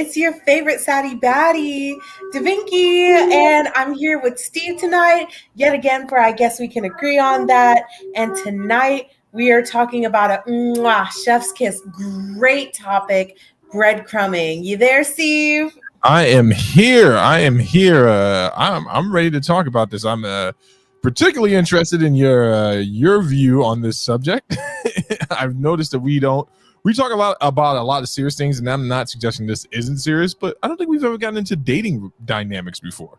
It's your favorite Sadie Baddie, Davinky, and I'm here with Steve tonight, yet again, for I guess we can agree on that. And tonight we are talking about a chef's kiss. Great topic, breadcrumbing. You there, Steve? I am here. I'm ready to talk about this. I'm particularly interested in your view on this subject. I've noticed that we talk a lot about a lot of serious things, and I'm not suggesting this isn't serious, but I don't think we've ever gotten into dating dynamics before.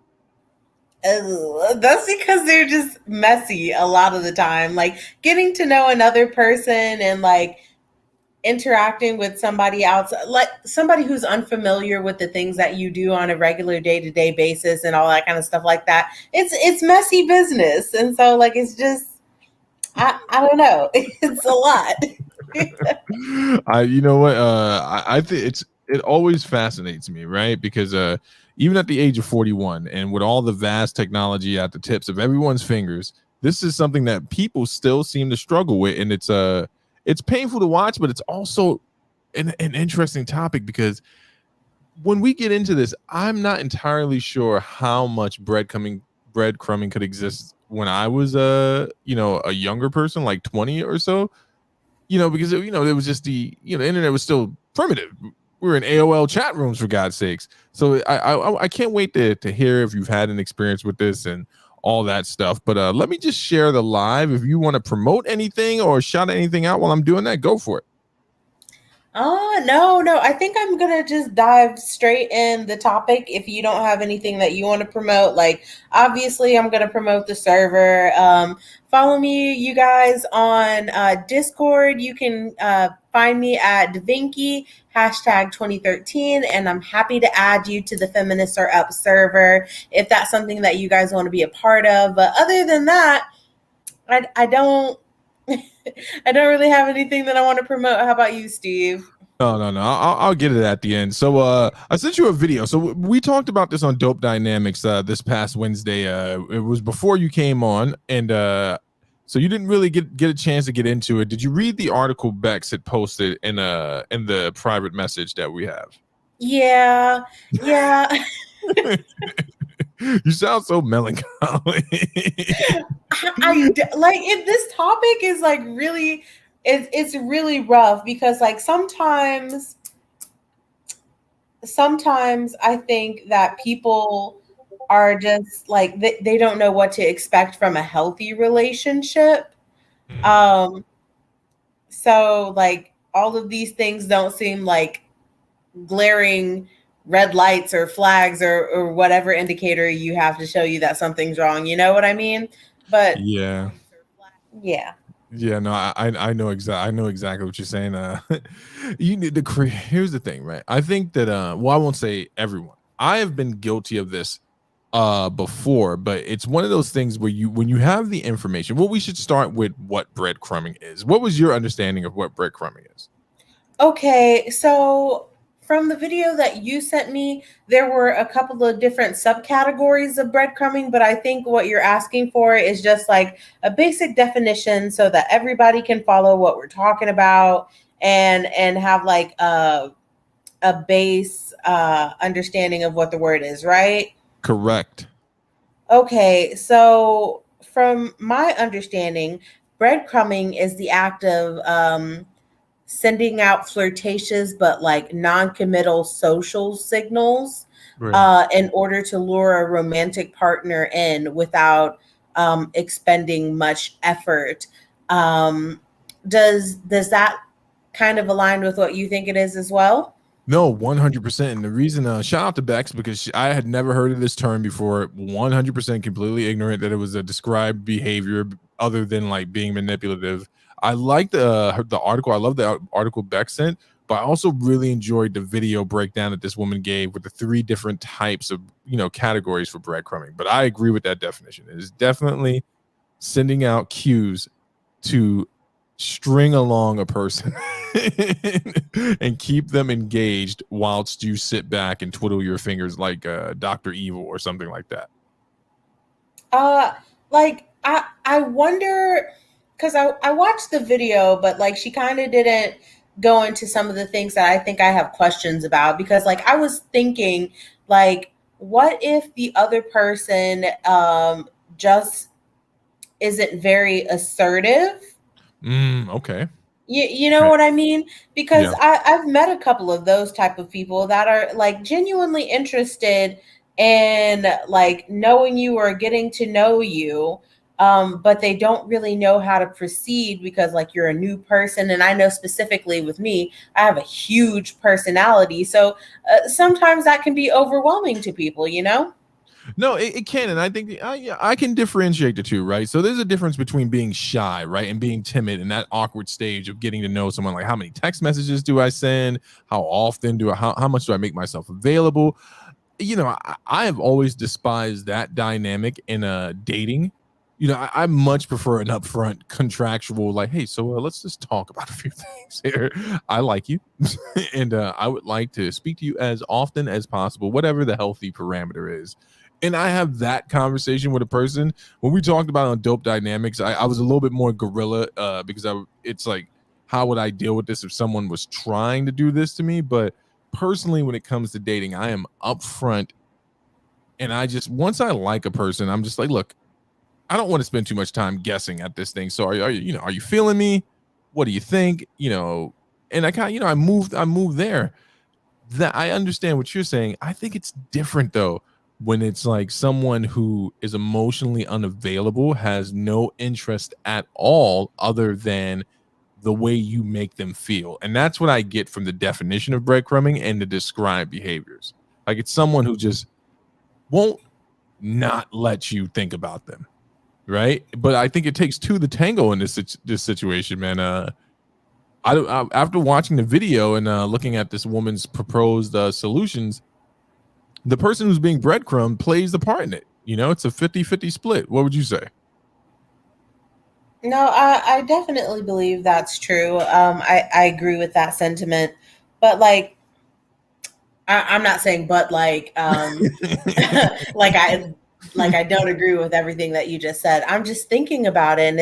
That's because they're just messy a lot of the time. Like getting to know another person and like interacting with somebody else, like somebody who's unfamiliar with the things that you do on a regular day-to-day basis and all that kind of stuff like that. It's messy business. And so like it's just I don't know. It's a lot. You know what? I think it always fascinates me, right? Because even at the age of 41, and with all the vast technology at the tips of everyone's fingers, this is something that people still seem to struggle with, and it's painful to watch, but it's also an interesting topic because when we get into this, I'm not entirely sure how much breadcrumbing could exist when I was a younger person, like 20 or so. Because there was just the internet was still primitive. We were in AOL chat rooms, for God's sakes. So I can't wait to hear if you've had an experience with this and all that stuff. But let me just share the live. If you want to promote anything or shout anything out while I'm doing that, go for it. No. I think I'm gonna just dive straight in the topic. If you don't have anything that you want to promote, like obviously I'm gonna promote the server. Follow me, you guys, on Discord. You can find me at Davinky #2013, and I'm happy to add you to the Feminist are Up server if that's something that you guys want to be a part of. But other than that, I don't I don't really have anything that I want to promote. How about you, Steve? No. I'll get it at the end. So I sent you a video. So we talked about this on Dope Dynamics this past Wednesday. It was before you came on, and so you didn't really get a chance to get into it. Did you read the article Bex had posted in the private message that we have? Yeah. You sound so melancholy. This topic is like really it's really rough because like sometimes I think that people are just like they don't know what to expect from a healthy relationship. So like all of these things don't seem like glaring red lights or flags or whatever indicator you have to show you that something's wrong. You know what I mean? But yeah. No, I know exactly what you're saying. You need to create. Here's the thing, right? I think that well, I won't say everyone. I have been guilty of this before, but it's one of those things where when you have the information. Well, we should start with what breadcrumbing is. What was your understanding of what breadcrumbing is? Okay, so from the video that you sent me, there were a couple of different subcategories of breadcrumbing, but I think what you're asking for is just like a basic definition so that everybody can follow what we're talking about and have like a base understanding of what the word is, right? Correct. Okay, so from my understanding, breadcrumbing is the act of sending out flirtatious but like non-committal social signals in order to lure a romantic partner in without expending much effort. Does that kind of align with what you think it is as well? No, 100%. And the reason, shout out to Bex, because I had never heard of this term before. 100% completely ignorant that it was a described behavior other than like being manipulative. I liked the article. I love the article Beck sent, but I also really enjoyed the video breakdown that this woman gave with the 3 different types of categories for breadcrumbing. But I agree with that definition. It is definitely sending out cues to string along a person and keep them engaged whilst you sit back and twiddle your fingers like Dr. Evil or something like that. Like I wonder, because I watched the video, but like she kind of didn't go into some of the things that I think I have questions about, because like I was thinking, like, what if the other person just isn't very assertive? Okay. You know Right. what I mean? Because Yeah. I've met a couple of those type of people that are like genuinely interested in like knowing you or getting to know you, but they don't really know how to proceed because like you're a new person. And I know specifically with me, I have a huge personality, so sometimes that can be overwhelming to people, you know? No, it can, and I think yeah, I can differentiate the two, right? So there's a difference between being shy, right, and being timid in that awkward stage of getting to know someone. Like, how many text messages do I send? How often do I? How much do I make myself available? I have always despised that dynamic in dating. I much prefer an upfront contractual, like, hey, so let's just talk about a few things here. I like you, and I would like to speak to you as often as possible, whatever the healthy parameter is. And I have that conversation with a person. When we talked about on dope dynamics, I was a little bit more guerrilla because it's like, how would I deal with this if someone was trying to do this to me? But personally, when it comes to dating, I am upfront, and I just, once I like a person, I'm just like, look, I don't want to spend too much time guessing at this thing. So are you feeling me? What do you think? And I kind of, I moved there. That I understand what you're saying. I think it's different though when it's like someone who is emotionally unavailable, has no interest at all other than the way you make them feel. And that's what I get from the definition of breadcrumbing and the described behaviors. Like, it's someone who just won't not let you think about them, right? But I think it takes two to tango in this situation, man. After watching the video and looking at this woman's proposed solutions, the person who's being breadcrumb plays the part in it. It's a 50-50 split. What would you say? No, I definitely believe that's true. I agree with that sentiment. But like, I'm not saying, but like, like I don't agree with everything that you just said. I'm just thinking about it, and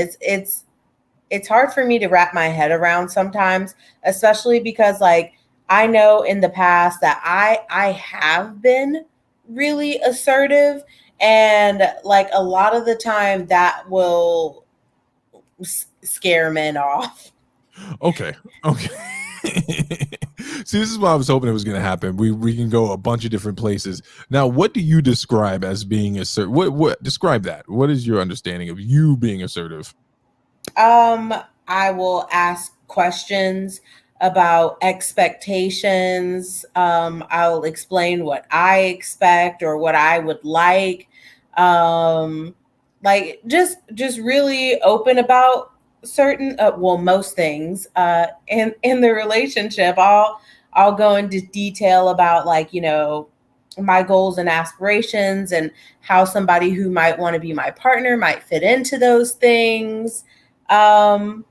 it's hard for me to wrap my head around sometimes, especially because like I know in the past that I have been really assertive, and like a lot of the time that will scare men off. Okay. Okay. See, this is what I was hoping it was going to happen. We can go a bunch of different places. Now, what do you describe as being assertive? What describe that? What is your understanding of you being assertive? Um, I will ask questions about expectations. I'll explain what I expect or what I would like. Um, like just really open about certain well, most things in the relationship. I'll go into detail about like, my goals and aspirations, and how somebody who might want to be my partner might fit into those things, um,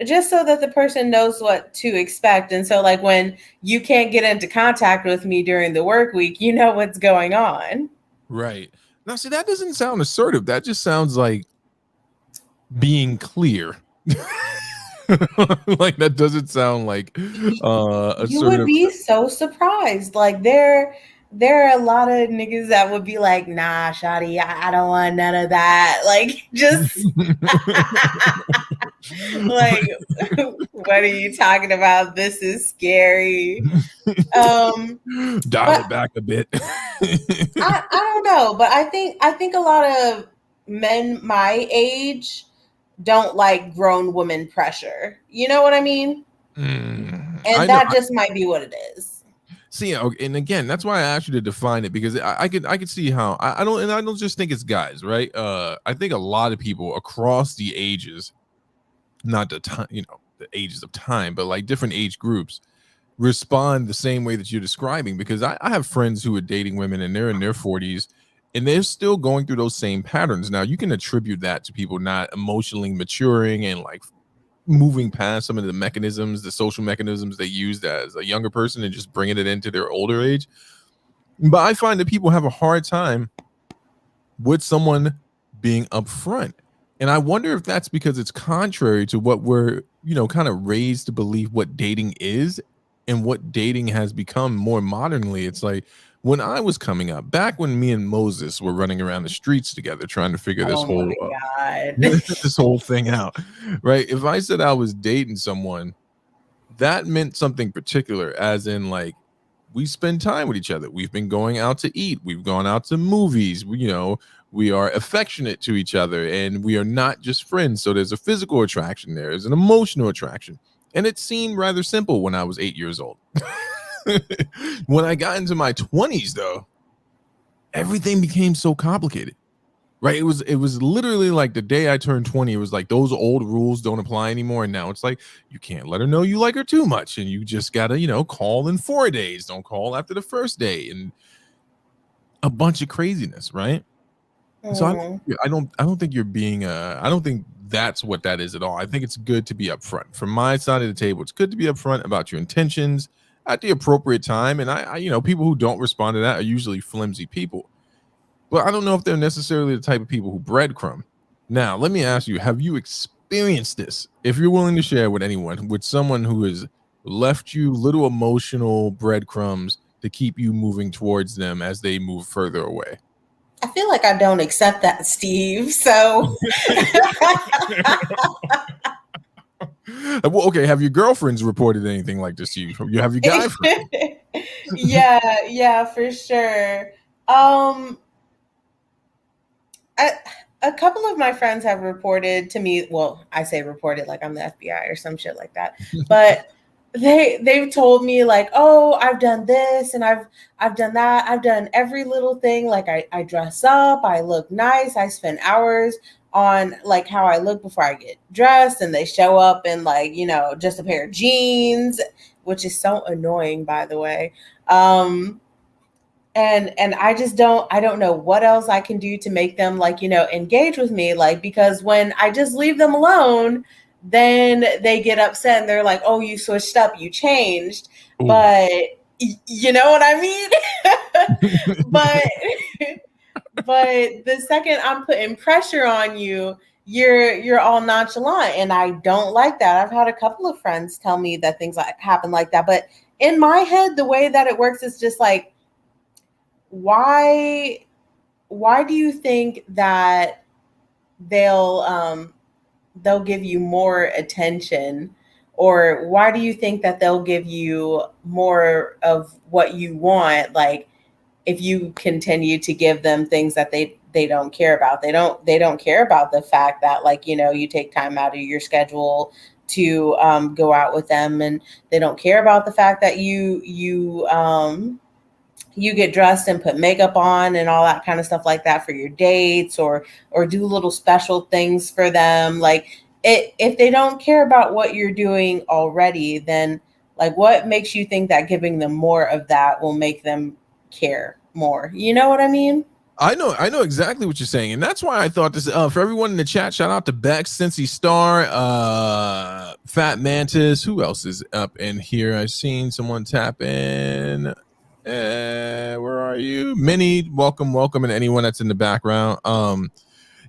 just so that the person knows what to expect. And so, like, when you can't get into contact with me during the work week, you know what's going on. Right. Now, see, that doesn't sound assertive. That just sounds like being clear. Like, that doesn't sound like You would assertive. be so surprised. Like, there are a lot of niggas that would be like, nah, Shotty, I don't want none of that. Like, just like, what are you talking about? This is scary. Um, Dial but it back a bit. I don't know, but I think a lot of men my age don't like grown woman pressure. You know what I mean? I And know. that just might be what it is. See, and again, that's why I asked you to define it, because I could see how I don't just think it's guys, right? I think a lot of people across the ages, not the time, the ages of time, but like different age groups respond the same way that you're describing. Because I have friends who are dating women and they're in their 40s and they're still going through those same patterns. Now, you can attribute that to people not emotionally maturing and like moving past some of the mechanisms, the social mechanisms they used as a younger person, and just bringing it into their older age. But I find that people have a hard time with someone being upfront. And I wonder if that's because it's contrary to what we're, kind of raised to believe what dating is and what dating has become more modernly. It's like when I was coming up, back when me and Moses were running around the streets together trying to figure this Oh whole my God. this whole thing out, right? If I said I was dating someone, that meant something particular, as in like we spend time with each other. We've been going out to eat. We've gone out to movies. We are affectionate to each other, and we are not just friends. So there's a physical attraction, there's an emotional attraction. And it seemed rather simple when I was 8 years old. When I got into my 20s, though, everything became so complicated. Right? It was literally like the day I turned 20, it was like those old rules don't apply anymore. And now it's like you can't let her know you like her too much. And you just gotta, call in 4 days. Don't call after the first day. And a bunch of craziness, right? So Mm. I don't think you're being I don't think that's what that is at all. I think it's good to be upfront. From my side of the table, it's good to be upfront about your intentions at the appropriate time. And people who don't respond to that are usually flimsy people. But I don't know if they're necessarily the type of people who breadcrumb. Now, let me ask you, have you experienced this? If you're willing to share with anyone, with someone who has left you little emotional breadcrumbs to keep you moving towards them as they move further away? I feel like I don't accept that, Steve. So Well, okay, have your girlfriends reported anything like this to you? You have your guy friends? yeah, for sure. Um, I, a couple of my friends have reported to me. Well, I say reported like I'm the FBI or some shit like that. But they've told me like, oh, I've done this and I've done that. I've done every little thing. Like I dress up, I look nice, I spend hours on like how I look before I get dressed, and they show up in like, just a pair of jeans, which is so annoying, by the way. And I don't know what else I can do to make them like, engage with me, like, because when I just leave them alone, then they get upset and they're like, oh, you switched up, you changed. Ooh. But you know what I mean? but but the second I'm putting pressure on you, you're all nonchalant, and I don't like that. I've had a couple of friends tell me that things like happen like that, but in my head the way that it works is just like, why do you think that they'll give you more attention, or why do you think that they'll give you more of what you want, like if you continue to give them things that they don't care about? They don't care about the fact that, like, you take time out of your schedule to go out with them, and they don't care about the fact that you get dressed and put makeup on and all that kind of stuff like that for your dates, or do little special things for them. Like, if they don't care about what you're doing already, then like what makes you think that giving them more of that will make them care more? You know what I mean? I know exactly what you're saying, and that's why I thought this. For everyone in the chat, shout out to Bex, Cincy Star, Fat Mantis. Who else is up in here? I've seen someone tap in. Where are you, Minnie? Welcome, and anyone that's in the background.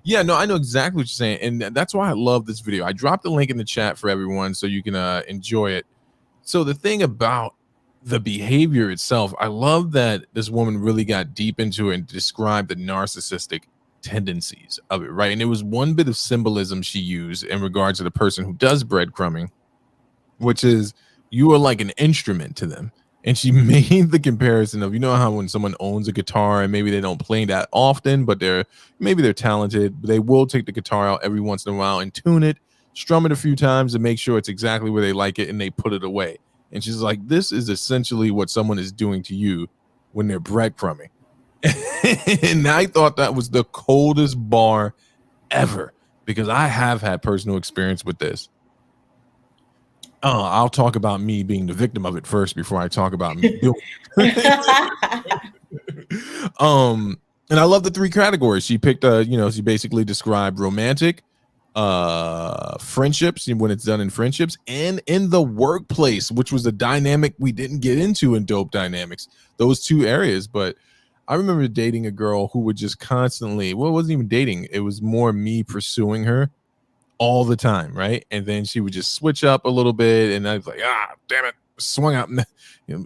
Yeah, no, I know exactly what you're saying, and that's why I love this video. I dropped the link in the chat for everyone so you can enjoy it. So the thing about the behavior itself, I love that this woman really got deep into it and described the narcissistic tendencies of it, right? And it was one bit of symbolism she used in regards to the person who does breadcrumbing, which is you are like an instrument to them. And she made the comparison of, how when someone owns a guitar and maybe they don't play that often, but they're talented, but they will take the guitar out every once in a while and tune it, strum it a few times to make sure it's exactly where they like it, and they put it away. And she's like, this is essentially what someone is doing to you when they're breadcrumbing. And I thought that was the coldest bar ever, because I have had personal experience with this. I'll talk about me being the victim of it first before I talk about me doing it. And I love the three categories she picked. She basically described romantic, friendships, when it's done in friendships, and in the workplace, which was a dynamic we didn't get into in Dope Dynamics, those two areas. But I remember dating a girl who would just constantly, well, it wasn't even dating. It was more me pursuing her all the time, right? And then she would just switch up a little bit, and I was like, damn it, swung out, you know,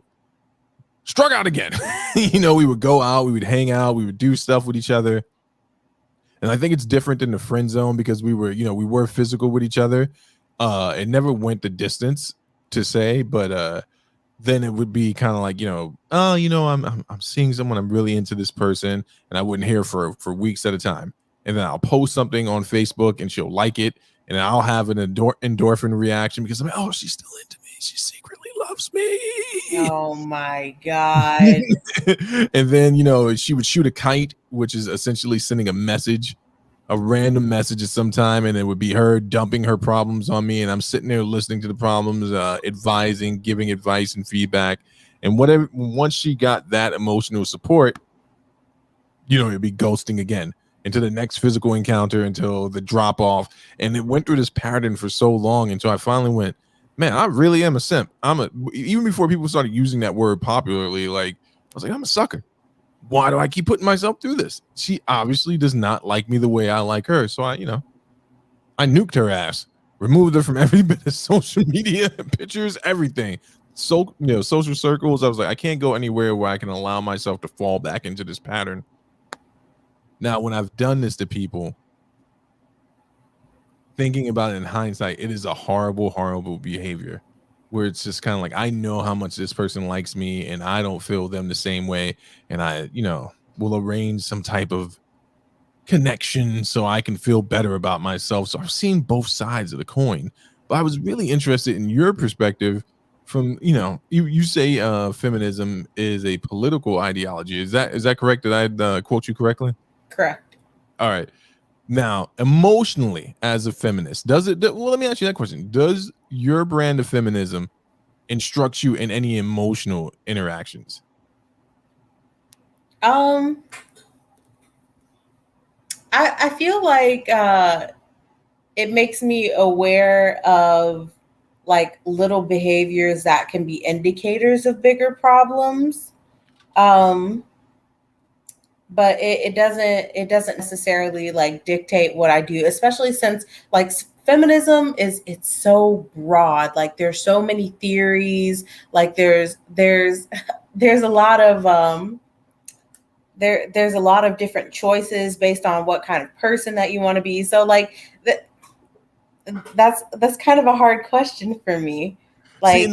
struck out again. We would go out, we would hang out, we would do stuff with each other. And I think it's different in the friend zone because we were physical with each other. It never went the distance to say, but then it would be kind of like, I'm seeing someone, I'm really into this person, and I wouldn't hear for weeks at a time. And then I'll post something on Facebook and she'll like it, and I'll have an endorphin reaction because I'm like, oh, she's still into me. She secretly loves me. Oh my God. And then, she would shoot a kite, which is essentially sending a random message at some time, and it would be her dumping her problems on me, and I'm sitting there listening to the problems, advising, giving advice and feedback. And whatever, once she got that emotional support, it'd be ghosting again into the next physical encounter until the drop off. And it went through this pattern for so long until I finally went, man, I really am a simp. Even before people started using that word popularly, like, I was like, I'm a sucker. Why do I keep putting myself through this? She obviously does not like me the way I like her. So I nuked her ass, removed her from every bit of social media, pictures, everything. So, social circles. I was like, I can't go anywhere where I can allow myself to fall back into this pattern. Now, when I've done this to people, thinking about it in hindsight, it is a horrible, horrible behavior where it's just kind of like, I know how much this person likes me and I don't feel them the same way. And I, will arrange some type of connection so I can feel better about myself. So I've seen both sides of the coin, but I was really interested in your perspective from, you say feminism is a political ideology. Is that correct? Did I quote you correctly? Correct. All right. Now, emotionally, as a feminist, well, let me ask you that question. Does your brand of feminism instruct you in any emotional interactions? I feel like it makes me aware of like little behaviors that can be indicators of bigger problems. Um, but it doesn't necessarily like dictate what I do, especially since like feminism it's so broad. Like there's so many theories. Like there's there's a lot of there's a lot of different choices based on what kind of person that you want to be. So like that's kind of a hard question for me. See,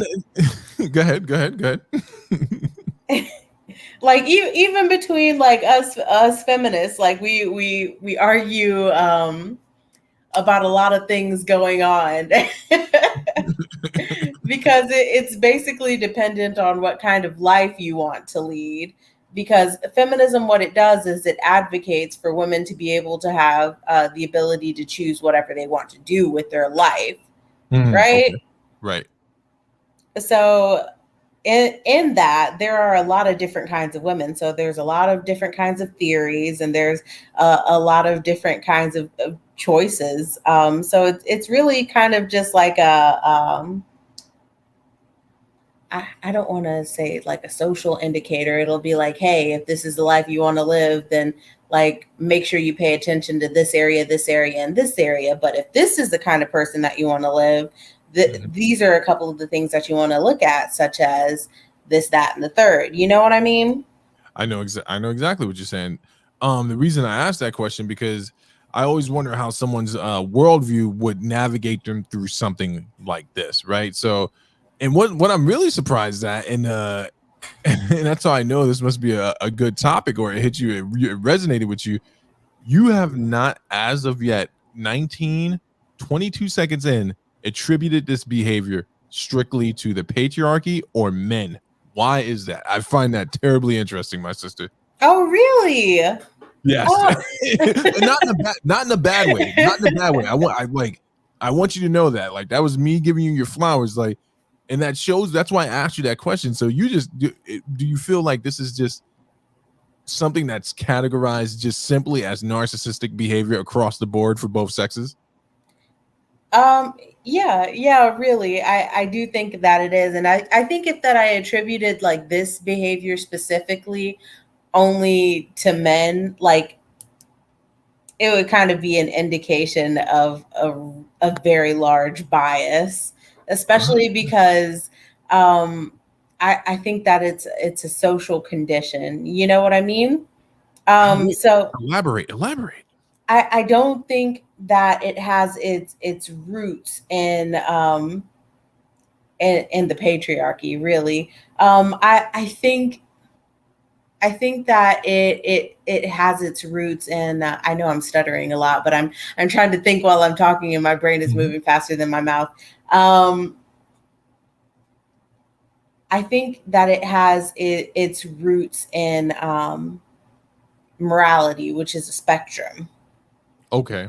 Like go ahead. like even between like us feminists, like we argue about a lot of things going on because it's basically dependent on what kind of life you want to lead. Because feminism, what it does is it advocates for women to be able to have the ability to choose whatever they want to do with their life, right? Okay. Right. So in that there are a lot of different kinds of women. So there's a lot of different kinds of theories, and there's a lot of different kinds of choices. So it's really kind of just like I don't want to say like a social indicator. It'll be like, hey, if this is the life you want to live, then like make sure you pay attention to this area, and this area. But if this is the kind of person that you want to live, these are a couple of the things that you want to look at, such as this, that, and the third. You know what I mean? I know exactly what you're saying. The reason I asked that question because I always wonder how someone's worldview would navigate them through something like this, right? So, and what I'm really surprised at, and and that's how I know this must be a good topic, or it hit you, it resonated with you. You have not, as of yet, 22 seconds in, attributed this behavior strictly to the patriarchy or men. Why is that? I find that terribly interesting, my sister. Oh, really? Yes, Oh. not in a bad way. Not in a bad way. I want you to know that. Like that was me giving you your flowers. Like, and that shows. That's why I asked you that question. So you just do you feel like this is just something that's categorized just simply as narcissistic behavior across the board for both sexes? Um, yeah, really. I do think that it is. And I think if that I attributed like this behavior specifically only to men, like it would kind of be an indication of a very large bias, especially because I think that it's a social condition. You know what I mean? How, So elaborate. I don't think that it has its roots in the patriarchy. Really, I think that it has its roots in. I know I'm stuttering a lot, but I'm trying to think while I'm talking, and my brain is Mhm. moving faster than my mouth. Um, I think that it has its roots in morality, which is a spectrum. Okay.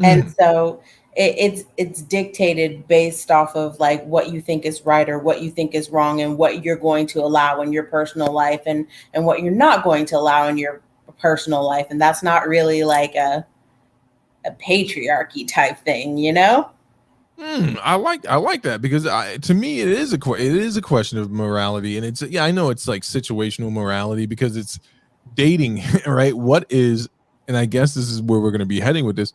And Mm. so it's dictated based off of like what you think is right or what you think is wrong, and what you're going to allow in your personal life, and what you're not going to allow in your personal life. And that's not really like a patriarchy type thing, you know? I like that because to me it is it is a question of morality, and it's I know it's like situational morality because it's dating, right? What is, and I guess this is where we're going to be heading with this.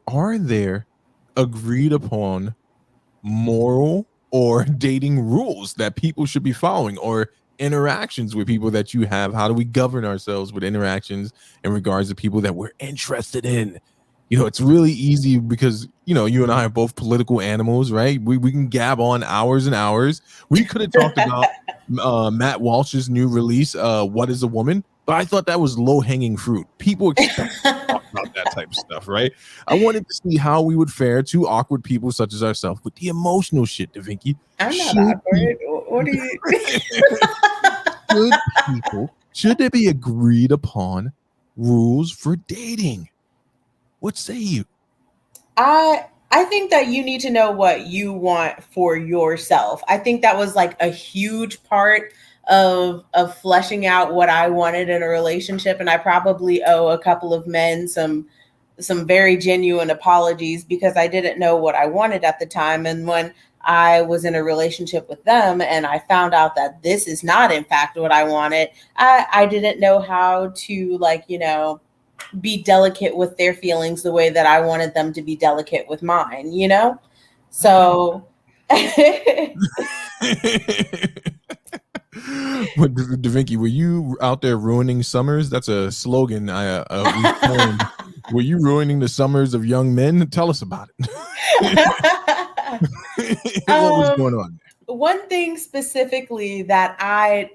Are there agreed upon moral or dating rules that people should be following, or interactions with people that you have? How do we govern ourselves with interactions in regards to people that we're interested in? It's really easy because you and I are both political animals, right? We can gab on hours and hours. We could have talked about Matt Walsh's new release, What is a Woman? But I thought that was low hanging fruit. People expect to talk about that type of stuff, right? I wanted to see how we would fare to awkward people such as ourselves with the emotional shit, DaVinci. I'm not Should awkward. What are you? should there be agreed upon rules for dating? What say you? I think that you need to know what you want for yourself. I think that was like a huge part of fleshing out what I wanted in a relationship, and I probably owe a couple of men some very genuine apologies because I didn't know what I wanted at the time. And when I was in a relationship with them and I found out that this is not in fact what I wanted, I didn't know how to, like, be delicate with their feelings the way that I wanted them to be delicate with mine, you know? So What, DaVinci, were you out there ruining summers? That's a slogan we coined. Were you ruining the summers of young men? Tell us about it. What was going um on one thing specifically that I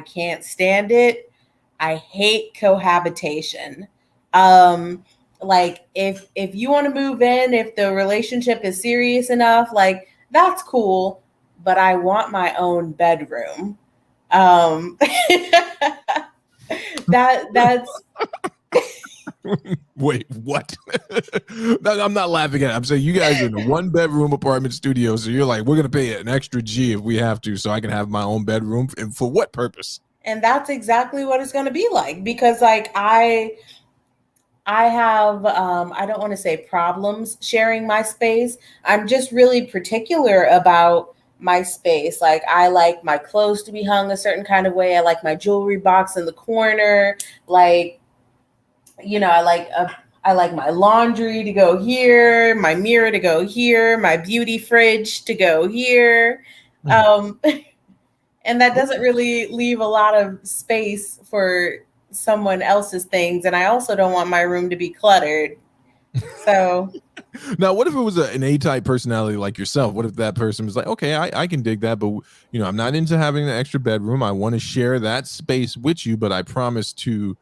can't stand it. I hate cohabitation. Um like if you want to move in, if the relationship is serious enough, like that's cool, but I want my own bedroom. Um that's there? Wait, what? I'm not laughing at it. I'm saying you guys are in a one bedroom apartment studio, so you're like, we're gonna pay an extra G if we have to, so I can have my own bedroom. And for what purpose? and that's exactly what it's going to be like, because like I have I don't want to say problems sharing my space. I'm just really particular about my space. Like I like my clothes to be hung a certain kind of way. I like my jewelry box in the corner. Like, I like my laundry to go here, my mirror to go here, my beauty fridge to go here. Mm. Um and that doesn't Okay. really leave a lot of space for someone else's things, and I also don't want my room to be cluttered. So Now, what if it was an A-type personality like yourself? What if that person was like, okay, I can dig that, but I'm not into having an extra bedroom. I want to share that space with you, but I promise to,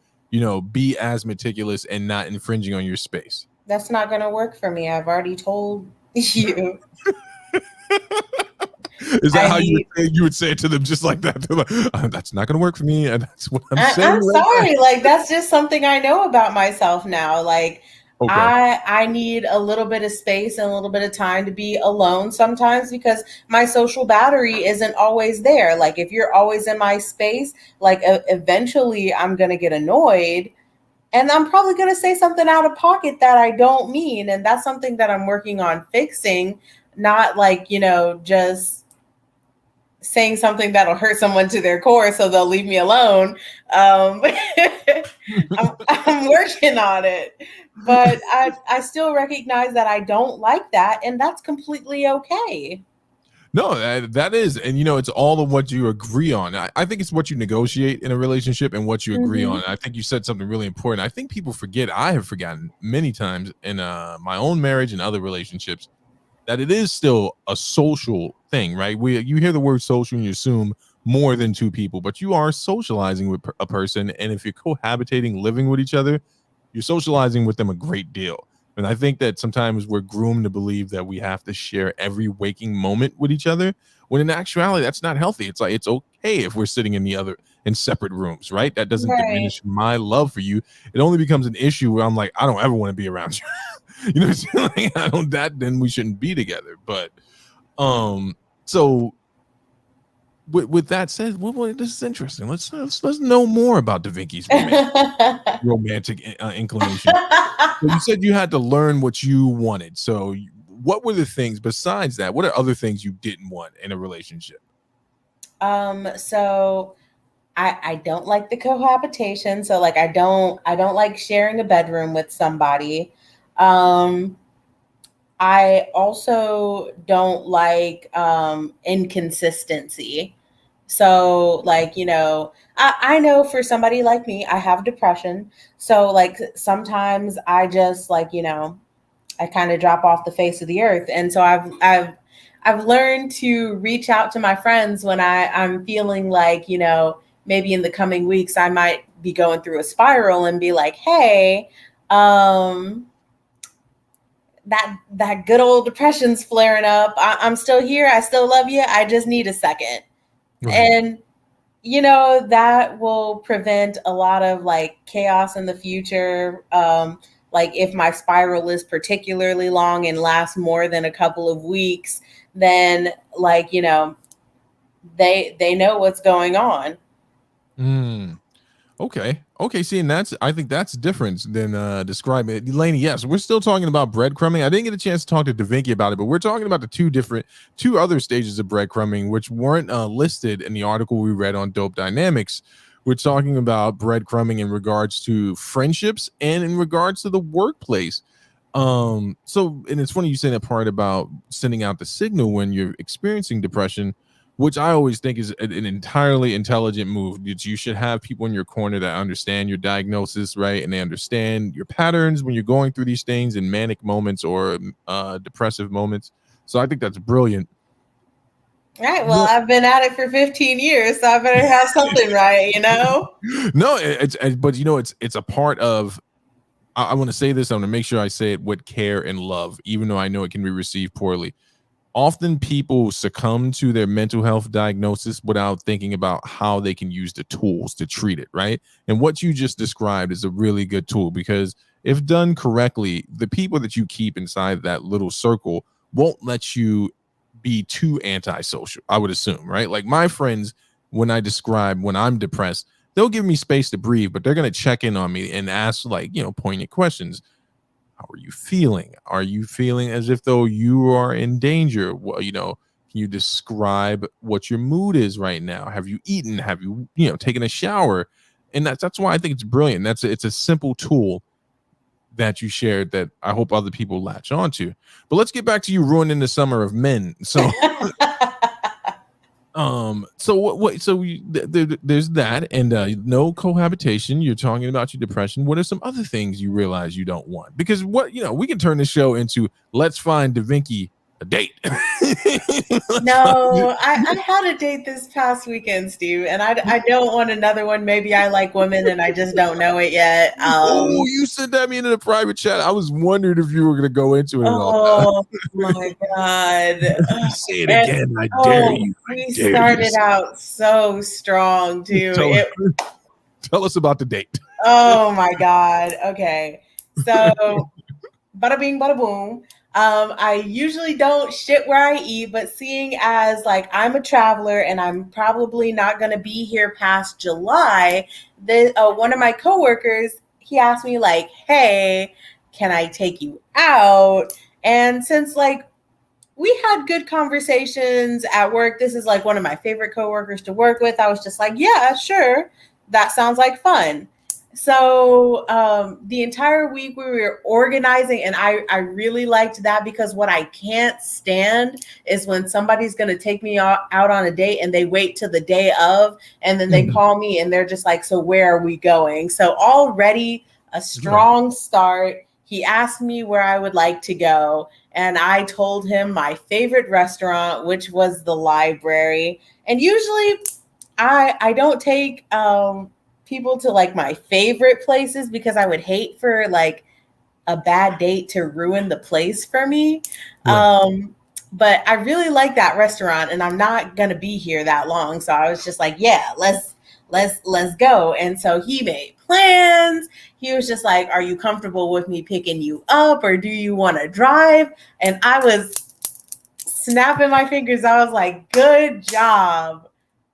be as meticulous and not infringing on your space. that's not going to work for me. I've already told you. Is that I how need you would say it to them just like that? They're like, that's not going to work for me, and that's what I'm saying I'm right now. sorry. Like that's just something I know about myself now. Like Okay. I need a little bit of space and a little bit of time to be alone sometimes, because my social battery isn't always there. Like if you're always in my space, like eventually I'm going to get annoyed, and I'm probably going to say something out of pocket that I don't mean, and that's something that I'm working on fixing. Not like, just saying something that'll hurt someone to their core so they'll leave me alone. I'm working on it, but I still recognize that I don't like that, and that's completely okay. No, that is, and you know, it's all of what you agree on. I think it's what you negotiate in a relationship and what you agree on. Mm-hmm. I think you said something really important. I think people forget. I have forgotten many times in my own marriage and other relationships that it is still a social thing, right? You hear the word social and you assume more than two people, but you are socializing with a person, and if you're cohabitating, living with each other, you're socializing with them a great deal. And I think that sometimes we're groomed to believe that we have to share every waking moment with each other, when in actuality, that's not healthy. It's like it's okay if we're sitting in separate rooms, right? That doesn't Right. diminish my love for you. It only becomes an issue where I'm like, I don't ever want to be around you. You know what I'm saying? Like, I don't that then we shouldn't be together. But so with that said, this is interesting. Let's know more about Da Vinci's romantic inclination. So you said you had to learn what you wanted. So what were the things besides that? What are other things you didn't want in a relationship? So I don't like the cohabitation. So like I don't like sharing a bedroom with somebody. Um I also don't like inconsistency. So like, I know for somebody like me, I have depression. So like sometimes I just like, I kind of drop off the face of the earth. And so I've learned to reach out to my friends when I'm feeling like, maybe in the coming weeks I might be going through a spiral and be like, hey, um, that good old depression's flaring up. I'm still here. I still love you. I just need a second. Right. And that will prevent a lot of like chaos in the future. Like if my spiral is particularly long and lasts more than a couple of weeks, then like they know what's going on. Mm. Okay. See, and I think that's different than describing it. Delaney, yes, we're still talking about breadcrumbing. I didn't get a chance to talk to Da Vinci about it, but we're talking about the two other stages of breadcrumbing, which weren't listed in the article we read on Dope Dynamics. We're talking about breadcrumbing in regards to friendships and in regards to the workplace. And it's funny you say that part about sending out the signal when you're experiencing depression, which I always think is an entirely intelligent move. That you should have people in your corner that understand your diagnosis, right? And they understand your patterns when you're going through these things in manic moments or depressive moments. So I think that's brilliant. All right. Well, What? I've been at it for 15 years, so I better have something right. No, but it's a part of. I want to say this. I want to make sure I say it with care and love, even though I know it can be received poorly. Often people succumb to their mental health diagnosis without thinking about how they can use the tools to treat it, right? And what you just described is a really good tool, because if done correctly, the people that you keep inside that little circle won't let you be too antisocial, I would assume, right? Like my friends, when I describe when I'm depressed, they'll give me space to breathe, but they're going to check in on me and ask, like, poignant questions. How are you feeling? Are you feeling as if though you are in danger? Well, can you describe what your mood is right now? Have you eaten? Have you, taken a shower? And that's why I think it's brilliant. It's a simple tool that you shared that I hope other people latch onto. But let's get back to you ruining the summer of men. So so there's that, and no cohabitation. You're talking about your depression. What are some other things you realize you don't want? Because we can turn this show into let's find Da Vinci a date. Let's find No, I had a date this past weekend, Steve, and I don't want another one. Maybe I like women and I just don't know it yet. Oh, you sent that me in a private chat. I was wondering if you were going to go into it at all. Oh my God. Say it And again. I dare oh, you. I we dare you to started out so strong too. tell, tell us about the date. Oh my God. Okay. So bada bing, bada boom. I usually don't shit where I eat, but seeing as like I'm a traveler and I'm probably not going to be here past July, one of my coworkers, he asked me like, "Hey, can I take you out?" And since like we had good conversations at work. This is like one of my favorite coworkers to work with. I was just like, yeah, sure. That sounds like fun. So the entire week we were organizing, and I really liked that, because what I can't stand is when somebody's going to take me out on a date and they wait till the day of, and then they call me and they're just like, so where are we going? So already a strong start. He asked me where I would like to go, and I told him my favorite restaurant, which was the library. And usually I don't take people to like my favorite places, because I would hate for like a bad date to ruin the place for me. Right. But I really like that restaurant, and I'm not gonna be here that long. So I was just like, yeah, let's go. And so he made plans. He was just like, are you comfortable with me picking you up, or do you want to drive? And I was snapping my fingers. I was like, good job.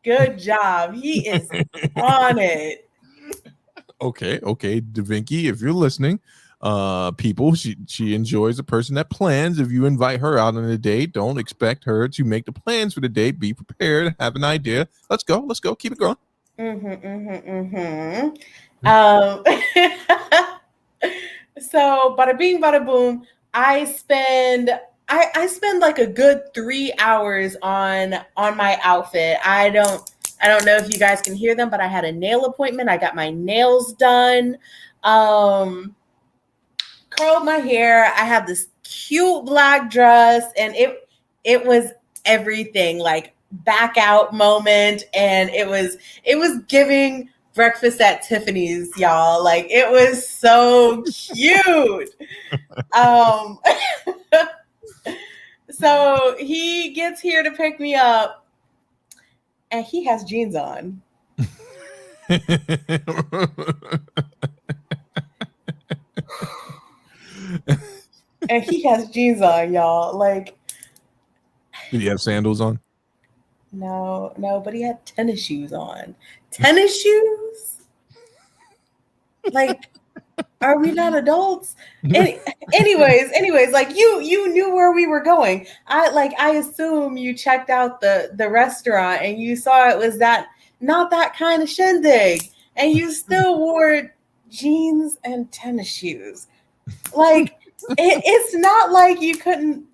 Good job. He is on it. Okay, DaVinci, if you're listening, people, she enjoys a person that plans. If you invite her out on a date, don't expect her to make the plans for the date. Be prepared, have an idea. Let's go, keep it going. So bada bing bada boom, I spend like a good 3 hours on my outfit. I don't know if you guys can hear them, but I had a nail appointment. I got my nails done. Curled my hair. I had this cute black dress, and it was everything, like back out moment, and it was giving breakfast at Tiffany's, y'all. Like, it was so cute. um so he gets here to pick me up, and he has jeans on. And he has jeans on, y'all. Like, did he have sandals on? no, but he had tennis shoes on. Tennis shoes? Like, are we not adults? Anyways, like, you knew where we were going. I assume you checked out the restaurant and you saw it was not that kind of shindig, and you still wore jeans and tennis shoes. Like, it's not like you couldn't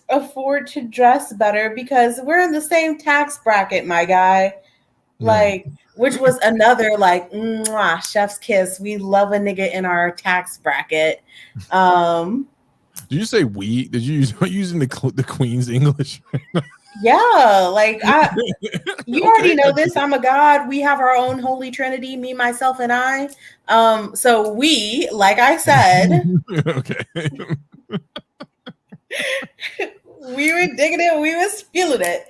afford to dress better, because we're in the same tax bracket, my guy. Like, which was another, like, mwah, chef's kiss. We love a nigga in our tax bracket. Did you say we? Did you use using the Queen's English? Yeah, like, you already know this. I'm a god. We have our own holy trinity, me, myself, and I. So we, like I said, okay. we were digging it. We was feeling it.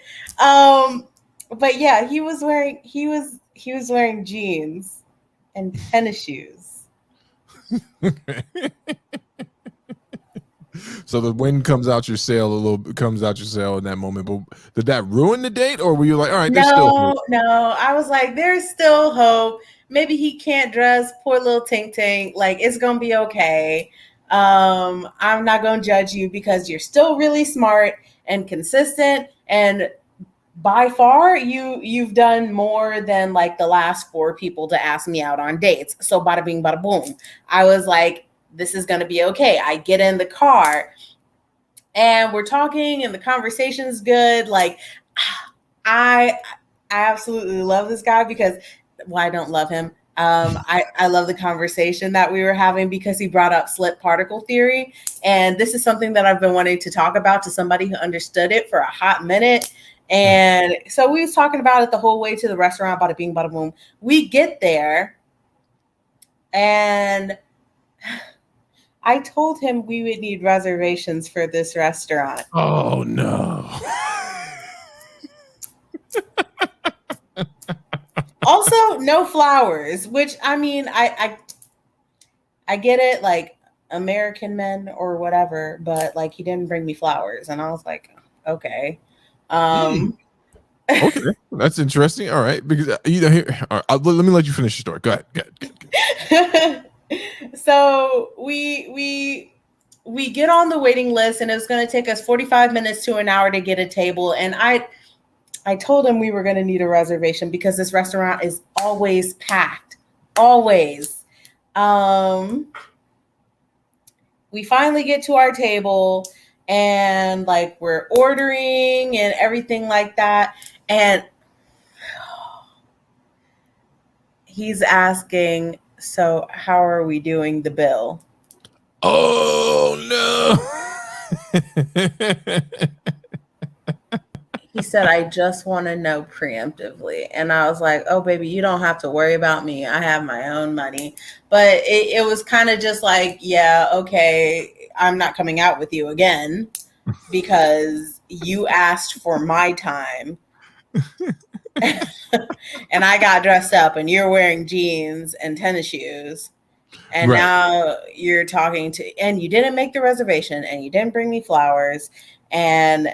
But yeah, he was wearing jeans and tennis shoes. Okay. So the wind comes out your sail in that moment. But did that ruin the date, or were you like, all right, there's still hope? No. I was like, there's still hope. Maybe he can't dress. Poor little Tink Tink. Like, it's gonna be okay. I'm not gonna judge you, because you're still really smart and consistent, and by far you've done more than like the last 4 people to ask me out on dates. So bada bing bada boom. I was like, this is gonna be okay. I get in the car and we're talking, and the conversation's good. Like, I absolutely love this guy, because, well, I don't love him. I love the conversation that we were having, because he brought up slit particle theory. And this is something that I've been wanting to talk about to somebody who understood it for a hot minute. And so we was talking about it the whole way to the restaurant, bada bing, bada boom. We get there, and I told him we would need reservations for this restaurant. Oh, no. Also, no flowers, which, I mean, I get it, like, American men or whatever, but like, he didn't bring me flowers, and I was like, okay. Okay, that's interesting. All right, because here, all right, let me let you finish your story. Go ahead. So we we get on the waiting list, and it was going to take us 45 minutes to an hour to get a table. And I told him we were going to need a reservation because this restaurant is always packed, always. We finally get to our table, and like we're ordering and everything like that, and he's asking, so how are we doing the bill? Oh no. He said, I just want to know preemptively. And I was like, oh, baby, you don't have to worry about me. I have my own money. But it was kind of just like, yeah, okay, I'm not coming out with you again because you asked for my time. And I got dressed up, and you're wearing jeans and tennis shoes. And Right. now you're talking to, and you didn't make the reservation, and you didn't bring me flowers. And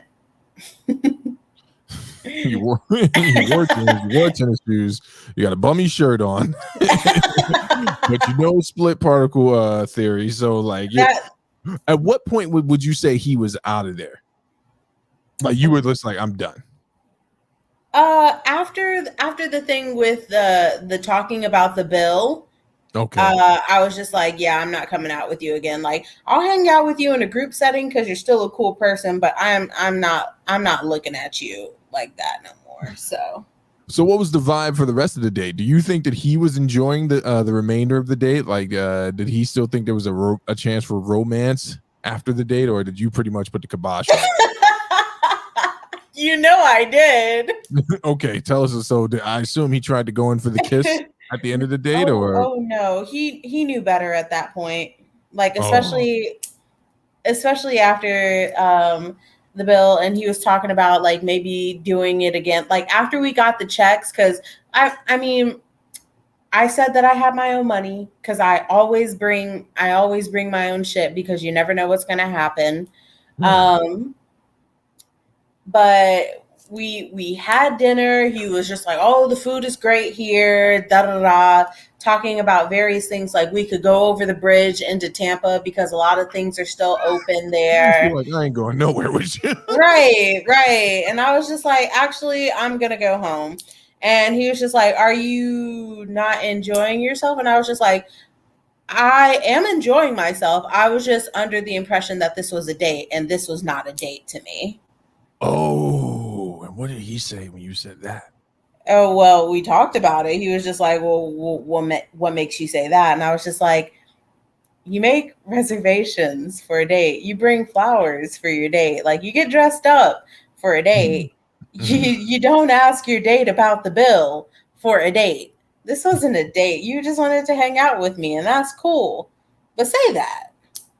you wore tennis shoes. You got a bummy shirt on, but you know split particle theory. So like, at what point would you say he was out of there? Like you were just like, I'm done. After the thing with the talking about the bill, Okay. I was just like, yeah, I'm not coming out with you again. Like, I'll hang out with you in a group setting because you're still a cool person, but I'm not looking at you like that no more. So what was the vibe for the rest of the day? Do you think that he was enjoying the remainder of the date? Like, did he still think there was a chance for romance after the date, or did you pretty much put the kibosh on it? You know I did. Okay, tell us. So I assume he tried to go in for the kiss at the end of the date, oh no, he knew better at that point. Like especially after the bill, and he was talking about like maybe doing it again, like after we got the checks, because I mean, I said that I had my own money because I always bring my own shit because you never know what's gonna happen. But we had dinner. He was just like, oh, the food is great here, da da da, talking about various things, like we could go over the bridge into Tampa because a lot of things are still open there. Like, I ain't going nowhere with you. Right. And I was just like, actually, I'm gonna go home. And he was just like, are you not enjoying yourself? And I was just like, I am enjoying myself. I was just under the impression that this was a date, and this was not a date to me. Oh, and what did he say when you said that? Oh, well, we talked about it. He was just like, well, what makes you say that? And I was just like, you make reservations for a date. You bring flowers for your date. Like, you get dressed up for a date. You don't ask your date about the bill for a date. This wasn't a date. You just wanted to hang out with me, and that's cool. But say that.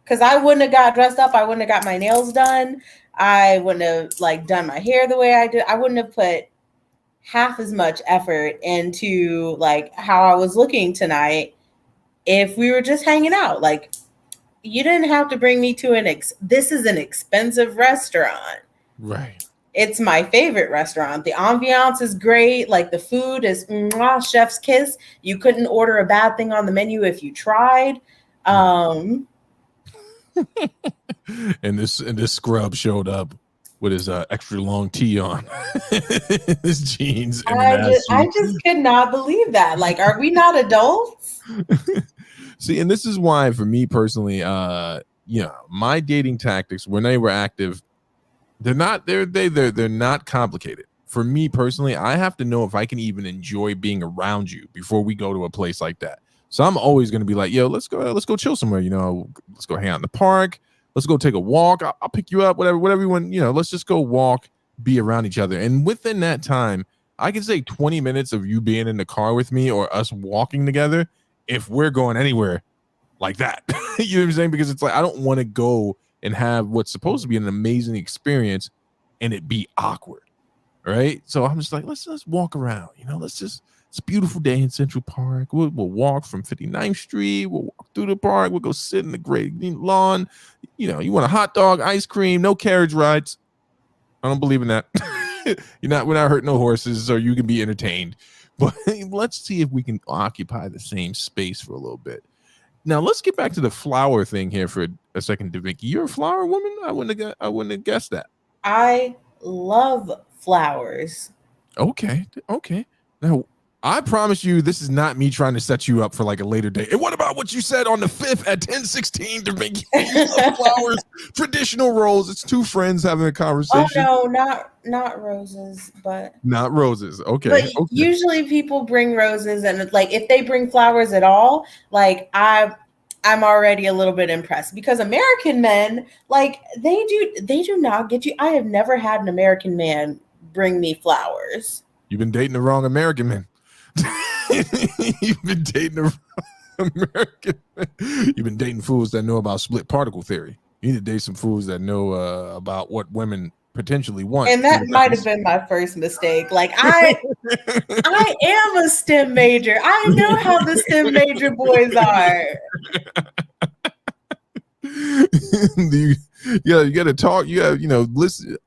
Because I wouldn't have got dressed up. I wouldn't have got my nails done. I wouldn't have like done my hair the way I did. I wouldn't have put half as much effort into like how I was looking tonight if we were just hanging out. Like, you didn't have to bring me to this is an expensive restaurant. Right. It's my favorite restaurant. The ambiance is great. Like, the food is chef's kiss. You couldn't order a bad thing on the menu if you tried. And this scrub showed up with his extra long tee on, his jeans. And I just could not believe that. Like, are we not adults? See, and this is why, for me personally, my dating tactics when they were active, they're not complicated. For me personally, I have to know if I can even enjoy being around you before we go to a place like that. So I'm always going to be like, yo, let's go chill somewhere. Let's go hang out in the park. Let's go take a walk. I'll pick you up, whatever you want. Let's just go walk, be around each other. And within that time, I can say 20 minutes of you being in the car with me or us walking together if we're going anywhere like that. You know what I'm saying? Because it's like, I don't want to go and have what's supposed to be an amazing experience and it be awkward. Right. So I'm just like, let's walk around. It's a beautiful day in Central Park. We'll walk from 59th Street. We'll walk through the park. We'll go sit in the great lawn. You want a hot dog, ice cream, no carriage rides. I don't believe in that. We're not hurting no horses, so you can be entertained. But let's see if we can occupy the same space for a little bit. Now let's get back to the flower thing here for a second, DeVinky. You're a flower woman? I wouldn't have guessed that. I love flowers. Okay. Now, I promise you, this is not me trying to set you up for like a later date. And what about what you said on the 5th at 10:16 to make flowers, traditional rose? It's two friends having a conversation. Oh no, not roses, but not roses. Okay. But usually people bring roses, and like if they bring flowers at all, like I'm already a little bit impressed, because American men, like they do not get you. I have never had an American man bring me flowers. You've been dating the wrong American man. You've been dating the wrong American man. You've been dating fools that know about split particle theory. You need to date some fools that know about what women potentially want. And that might have been my first mistake. Like I am a STEM major. I know how the STEM major boys are. You got to talk. You have, listen.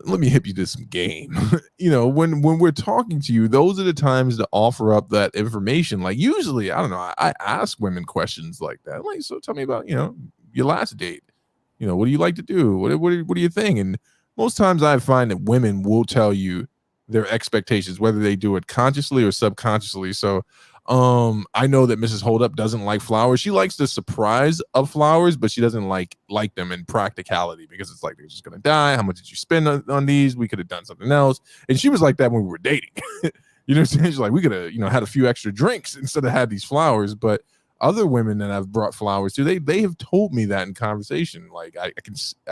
Let me hip you to some game. When we're talking to you, those are the times to offer up that information. Like usually, I don't know, I ask women questions like that. Like, so tell me about, your last date. What do you like to do? What do you think? And most times I find that women will tell you their expectations, whether they do it consciously or subconsciously. So I know that Mrs. Holdup doesn't like flowers. She likes the surprise of flowers, but she doesn't like them in practicality, because it's like they're just gonna die. How much did you spend on these? We could have done something else. And she was like that when we were dating. You know what I'm saying? She's like, we could have, had a few extra drinks instead of had these flowers. But other women that I've brought flowers to, they have told me that in conversation. Like I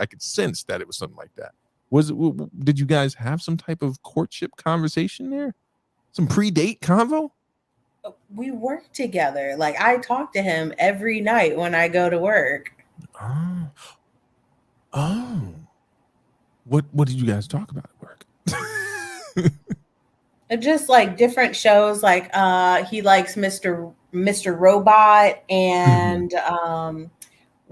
could sense that it was something like that. Did you guys have some type of courtship conversation there? Some pre-date convo? We work together. Like I talk to him every night when I go to work. Oh. What did you guys talk about at work? Just like different shows. Like he likes Mr. Robot and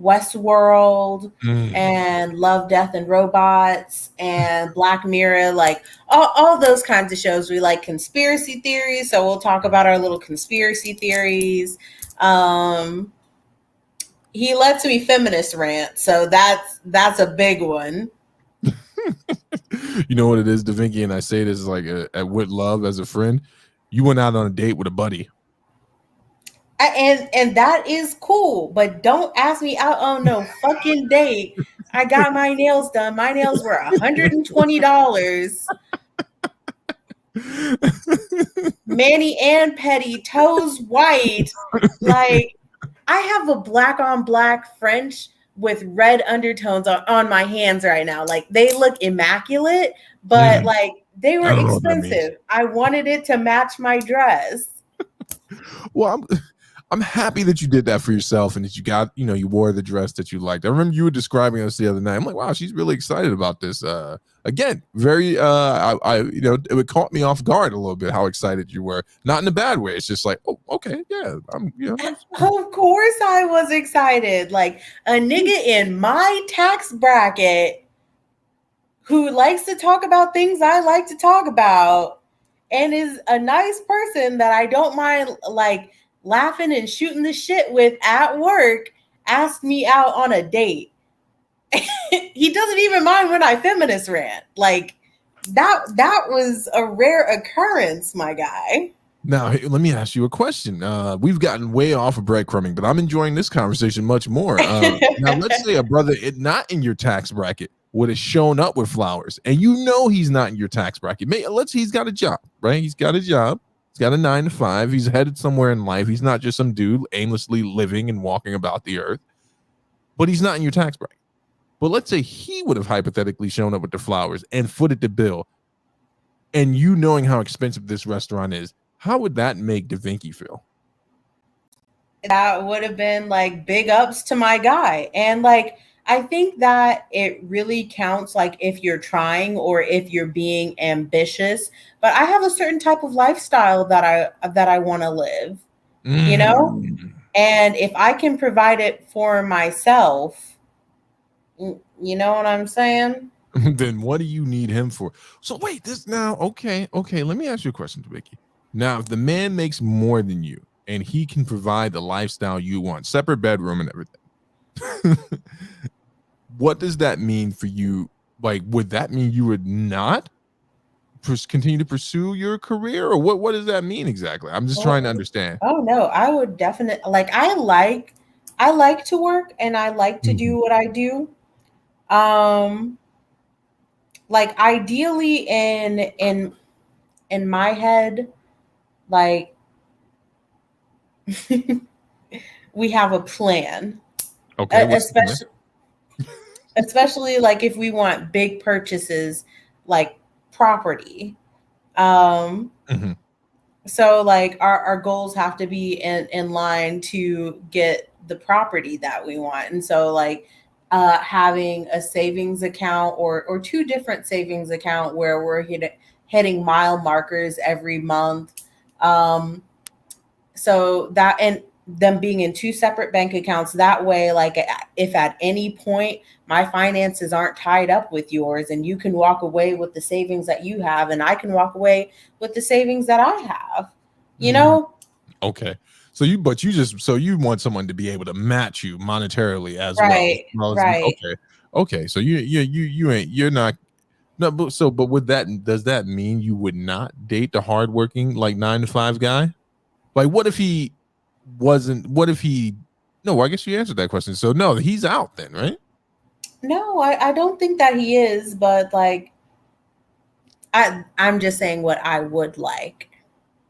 Westworld and Love, Death, and Robots and Black Mirror, like all those kinds of shows. We like conspiracy theories, so we'll talk about our little conspiracy theories. He lets me feminist rant, so that's a big one. You know what it is, DeVinky, and I say this like with love as a friend. You went out on a date with a buddy. And that is cool, but don't ask me out on no fucking date. I got my nails done. My nails were $120. Mani and petty, toes white. Like I have a black on black French with red undertones on my hands right now. Like they look immaculate, but like they were expensive. I wanted it to match my dress. Well, I'm happy that you did that for yourself and that you got, you wore the dress that you liked. I remember you were describing us the other night. I'm like, wow, she's really excited about this. Again, very, it caught me off guard a little bit how excited you were. Not in a bad way. It's just like, oh, okay, yeah, Of course I was excited. Like a nigga in my tax bracket who likes to talk about things I like to talk about and is a nice person that I don't mind, like, laughing and shooting the shit with at work, asked me out on a date. He doesn't even mind when I feminist rant. Like that was a rare occurrence, my guy. Now, let me ask you a question. We've gotten way off of breadcrumbing, but I'm enjoying this conversation much more. Now, let's say a brother not in your tax bracket would have shown up with flowers, and he's not in your tax bracket. He's got a job, right? He's got a job. He's got a 9 to 5. He's headed somewhere in life. He's not just some dude aimlessly living and walking about the earth, but he's not in your tax bracket. But let's say he would have hypothetically shown up with the flowers and footed the bill, and knowing how expensive this restaurant is, how would that make DeVinky feel? That would have been like big ups to my guy. And like, I think that it really counts, like if you're trying or if you're being ambitious. But I have a certain type of lifestyle that I want to live, and if I can provide it for myself, you know what I'm saying? Then what do you need him for? So wait, okay. Let me ask you a question, DeVinky. Now, if the man makes more than you, and he can provide the lifestyle you want, separate bedroom and everything. What does that mean for you? Like, would that mean you would not continue to pursue your career, or what does that mean exactly? I'm just trying to Oh, understand. oh no, I would definitely like I like to work and I like to Mhm. do what I do. Um like ideally in my head, like we have a plan. Okay, what's the plan? Especially especially like if we want big purchases like property. Um Mhm. so like our goals have to be in line to get the property that we want, and so like having a savings account or two different savings account where we're hitting mile markers every month. So that, and them being in two separate bank accounts, that way like if at any point my finances aren't tied up with yours, and you can walk away with the savings that you have and I can walk away with the savings that I have, you Mm, know. okay. So you want someone to be able to match you monetarily as well. Right, Well as right. okay. Okay. So you're not no, but would that does that mean you would not date the hardworking like 9 to 5 guy? Like what if he wasn't what if he no, I guess you answered that question. So no, he's out then, right? No, I don't think that he is, but like I'm just saying what I would like.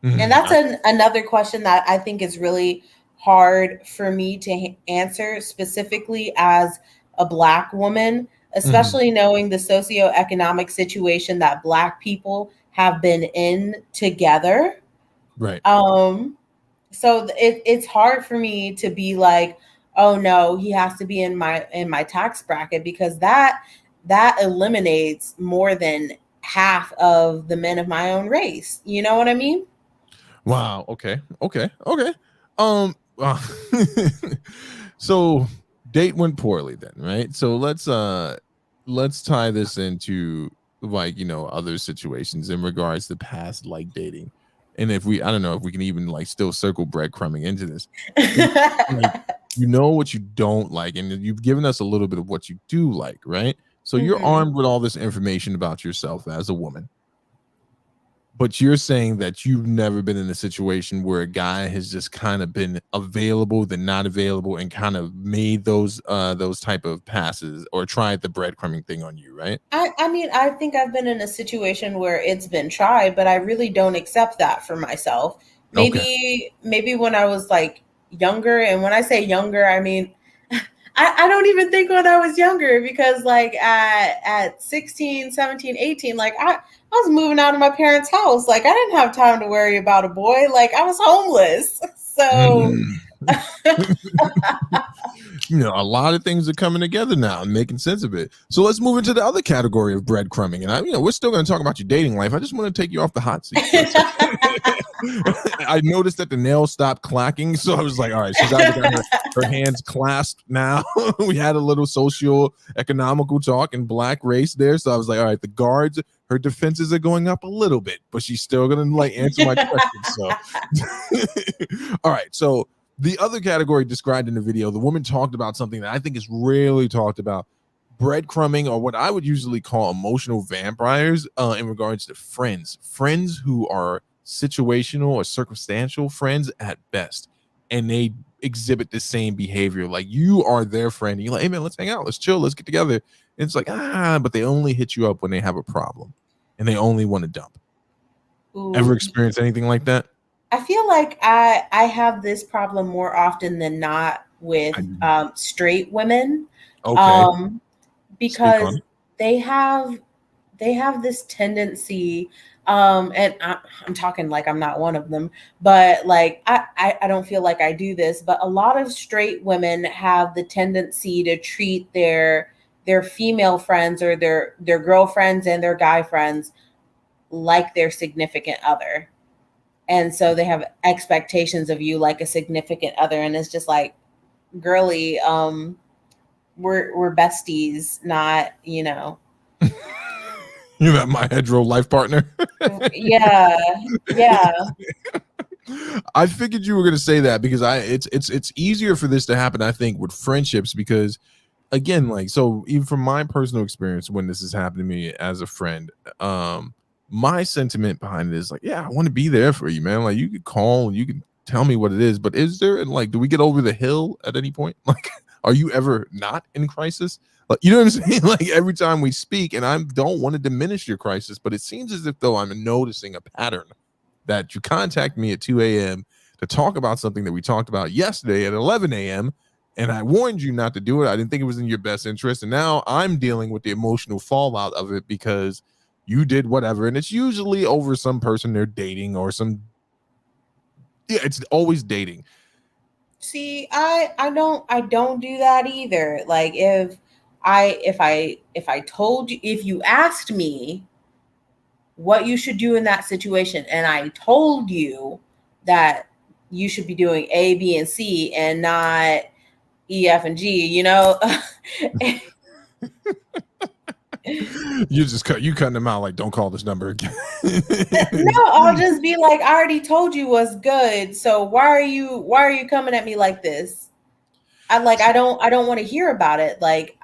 And Mhm. that's another question that I think is really hard for me to answer, specifically as a Black woman, Mhm. especially knowing the socioeconomic situation that Black people have been in together. Right. Um, so it's hard for me to be like, oh no, he has to be in my tax bracket, because that eliminates more than half of the men of my own race. You know what I mean? Wow. Okay. Okay. Okay. Uh, so date went poorly then, right? So let's tie this into like other situations in regards to past like dating, and if we I don't know if we can even like still circle breadcrumbing into this. So, like you know what you don't like, and you've given us a little bit of what you do like, right? So you're Hmm. armed with all this information about yourself as a woman, but you're saying that you've never been in a situation where a guy has just kind of been available, then not available, and kind of made those type of passes or tried the breadcrumbing thing on you, right? I mean, I think I've been in a situation where it's been tried, but I really don't accept that for myself. Okay. Maybe when I was like younger, and when I say younger, I mean I don't even think when I was younger, because like at 16, 17, 18, like I was moving out of my parents' house. Like I didn't have time to worry about a boy. Like I was homeless. So Mm. A lot of things are coming together now and making sense of it. So let's move into the other category of breadcrumbing. And we're still going to talk about your dating life. I just want to take you off the hot seat for a second. I noticed that the nails stopped clacking, so I was like, all right, she's either got her hands clasped now. We had a little socio economical talk in Black race there, so I was like, all right, the guards, her defenses are going up a little bit, but she's still gonna like answer my questions. So, all right, so the other category described in the video, the woman talked about something that I think is rarely talked about: breadcrumbing, or what I would usually call emotional vampires, in regards to friends who are situational or circumstantial friends at best, and they exhibit the same behavior. Like you are their friend, and you're like, hey man, let's hang out, let's chill, let's get together. And it's like, but they only hit you up when they have a problem, and they only want to dump. Ever Ooh, experience anything like that? I feel like I have this problem more often than not with I, straight women, okay, um, speak on because it. they have they have this tendency, and I'm talking like I'm not one of them, but like I don't feel like I do this, but a lot of straight women have the tendency to treat their female friends or their girlfriends and their guy friends like their significant other, and so they have expectations of you like a significant other, and it's just like, girly, we're besties, not, you know. You're not my hetero life partner. Yeah, yeah. I figured you were going to say that because it's easier for this to happen, I think, with friendships because again, like, so even from my personal experience when this has happened to me as a friend, my sentiment behind it is like, yeah, I want to be there for you, man. Like, you could call, you can tell me what it is, but is there, like, do we get over the hill at any point? Like, are you ever not in crisis? Like, you know what I'm saying? Like, every time we speak, and I don't want to diminish your crisis, but it seems as if though I'm noticing a pattern that you contact me at 2 a.m. to talk about something that we talked about yesterday at 11 a.m. And I warned you not to do it. I didn't think it was in your best interest. And now I'm dealing with the emotional fallout of it because you did whatever. And it's usually over some person they're dating or some, yeah, it's always dating. See, I don't do that either. Like if I told you, if you asked me what you should do in that situation and I told you that you should be doing A, B, and C and not E, F, and G, you know? You cutting them out like, don't call this number again. No, I'll just be like, I already told you what's good. So why are you coming at me like this? I don't want to hear about it. Like,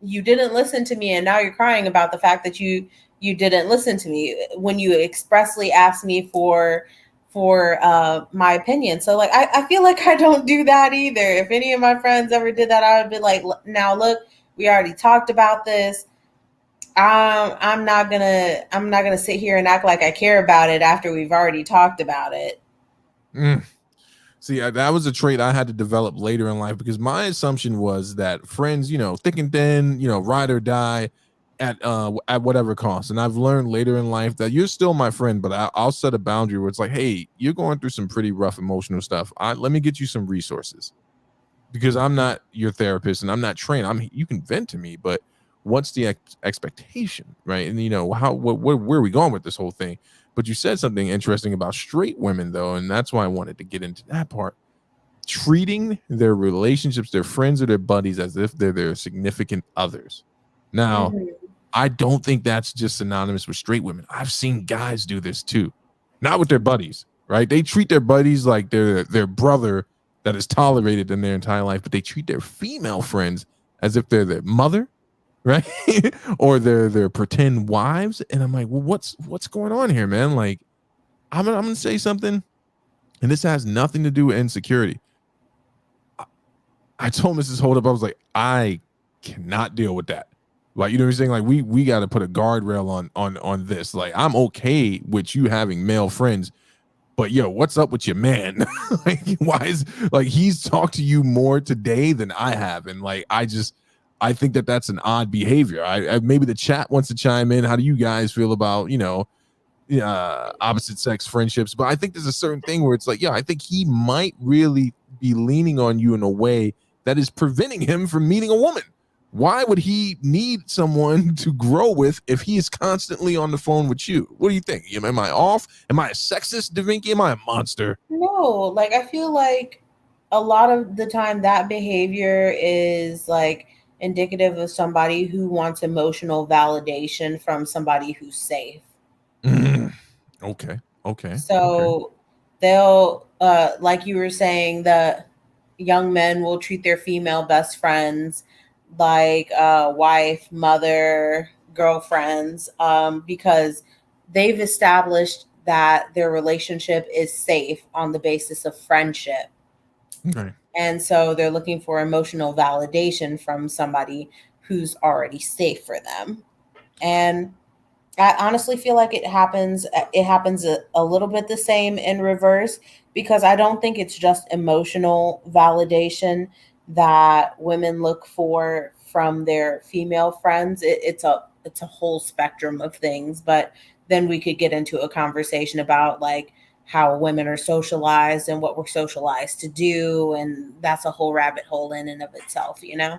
you didn't listen to me and now you're crying about the fact that you didn't listen to me when you expressly asked me for my opinion. So like I feel like I don't do that either. If any of my friends ever did that, I would be like, now look, we already talked about this. I'm not gonna sit here and act like I care about it after we've already talked about it. Mm. See, that was a trait I had to develop later in life because my assumption was that friends, thick and thin, ride or die at whatever cost. And I've learned later in life that you're still my friend, but I'll set a boundary where it's like, hey, you're going through some pretty rough emotional stuff. Let me get you some resources because I'm not your therapist and I'm not trained. You can vent to me, but what's the expectation, right? And where are we going with this whole thing? But you said something interesting about straight women, though, and that's why I wanted to get into that part. Treating their relationships, their friends or their buddies as if they're their significant others. Now, Mm-hmm. I don't think that's just synonymous with straight women. I've seen guys do this too, not with their buddies, right? They treat their buddies like they're their brother that is tolerated in their entire life, but they treat their female friends as if they're their mother, right? Or their pretend wives. And I'm like, well, what's going on here, man? Like, I'm gonna say something, and this has nothing to do with insecurity. I told Mrs. Holdup, I was like, I cannot deal with that. Like, you know what I'm saying? Like, we got to put a guardrail on this. Like, I'm okay with you having male friends, but yo, what's up with your man? Like, why is like he's talked to you more today than I have, and like I think that that's an odd behavior. I maybe the chat wants to chime in. How do you guys feel about opposite sex friendships? But I think there's a certain thing where it's like, yeah, I think he might really be leaning on you in a way that is preventing him from meeting a woman. Why would he need someone to grow with if he is constantly on the phone with you? What do you think? Am I off? Am I a sexist, Da Vinci? Am I a monster? No, like I feel like a lot of the time that behavior is like indicative of somebody who wants emotional validation from somebody who's safe. Mm, okay. Okay. Okay. So they'll like you were saying, the young men will treat their female best friends like wife, mother, girlfriends, because they've established that their relationship is safe on the basis of friendship. Okay. And so they're looking for emotional validation from somebody who's already safe for them. And I honestly feel like it happens a little bit the same in reverse, because I don't think it's just emotional validation that women look for from their female friends. It's a whole spectrum of things, but then we could get into a conversation about like how women are socialized and what we're socialized to do, and that's a whole rabbit hole in and of itself, you know?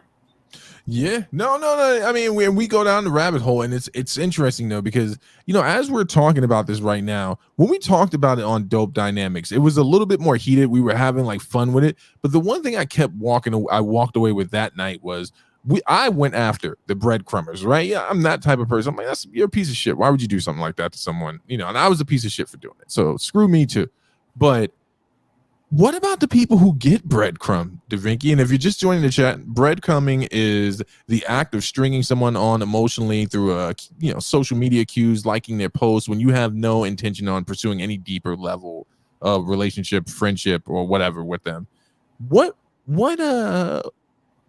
Yeah, no. I mean, we go down the rabbit hole, and it's interesting though because as we're talking about this right now, when we talked about it on Dope Dynamics, it was a little bit more heated. We were having like fun with it, but the one thing I walked away with that night was I went after the breadcrumbers, right? Yeah, I'm that type of person. I'm like, you're a piece of shit. Why would you do something like that to someone? And I was a piece of shit for doing it. So screw me too. But what about the people who get breadcrumb, DaVinci? And if you're just joining the chat, breadcrumbing is the act of stringing someone on emotionally through social media cues, liking their posts when you have no intention on pursuing any deeper level of relationship, friendship, or whatever with them. What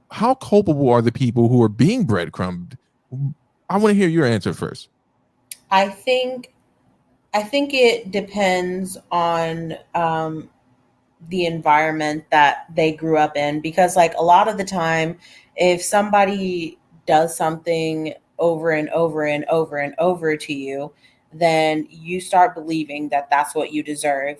how culpable are the people who are being breadcrumbed? I want to hear your answer first. I think I think it depends on the environment that they grew up in, because like a lot of the time, if somebody does something over and over and over and over to you, then you start believing that that's what you deserve.